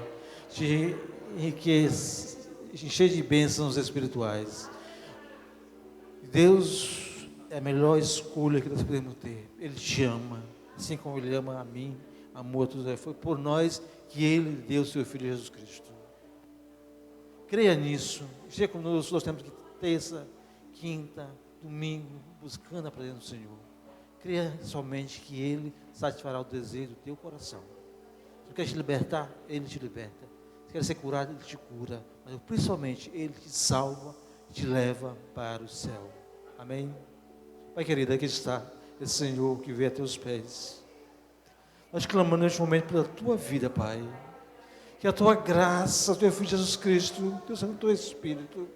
te enriquecer, encher de bênçãos espirituais. Deus é a melhor escolha que nós podemos ter. Ele te ama. Assim como Ele ama a mim, amou a todos, foi por nós que Ele deu o seu Filho Jesus Cristo. Creia nisso. Esteja conosco, nós temos que terça, quinta, domingo, buscando a presença do Senhor. Creia somente que Ele satisfará o desejo do teu coração. Se tu quer te libertar, Ele te liberta. Se quer ser curado, Ele te cura. Mas principalmente, Ele te salva e te leva para o céu. Amém? Pai querido, aqui está esse Senhor que veio a teus pés. Nós clamamos neste momento pela tua vida, Pai. Que a tua graça, o teu Filho Jesus Cristo, teu Santo Espírito,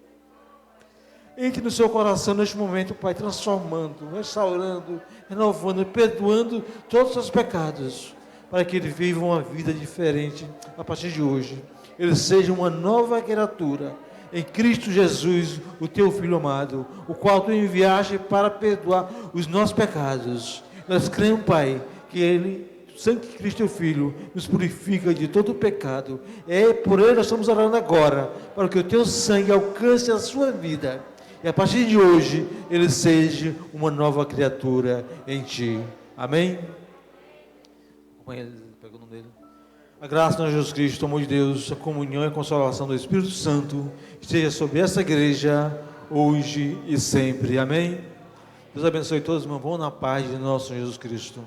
entre no seu coração neste momento, Pai, transformando, restaurando, renovando, perdoando todos os seus pecados, para que ele viva uma vida diferente a partir de hoje. Ele seja uma nova criatura em Cristo Jesus, o teu Filho amado, o qual tu enviaste para perdoar os nossos pecados. Nós cremos, Pai, que Ele, o sangue de Cristo, teu Filho, nos purifica de todo o pecado. É por Ele nós estamos orando agora, para que o teu sangue alcance a sua vida. E a partir de hoje, ele seja uma nova criatura em ti. Amém? Pega o nome dele. A graça de Jesus Cristo, o amor de Deus, a comunhão e a consolação do Espírito Santo esteja sobre essa igreja, hoje e sempre. Amém? Deus abençoe todos, irmãos. Vão na paz de nosso Jesus Cristo.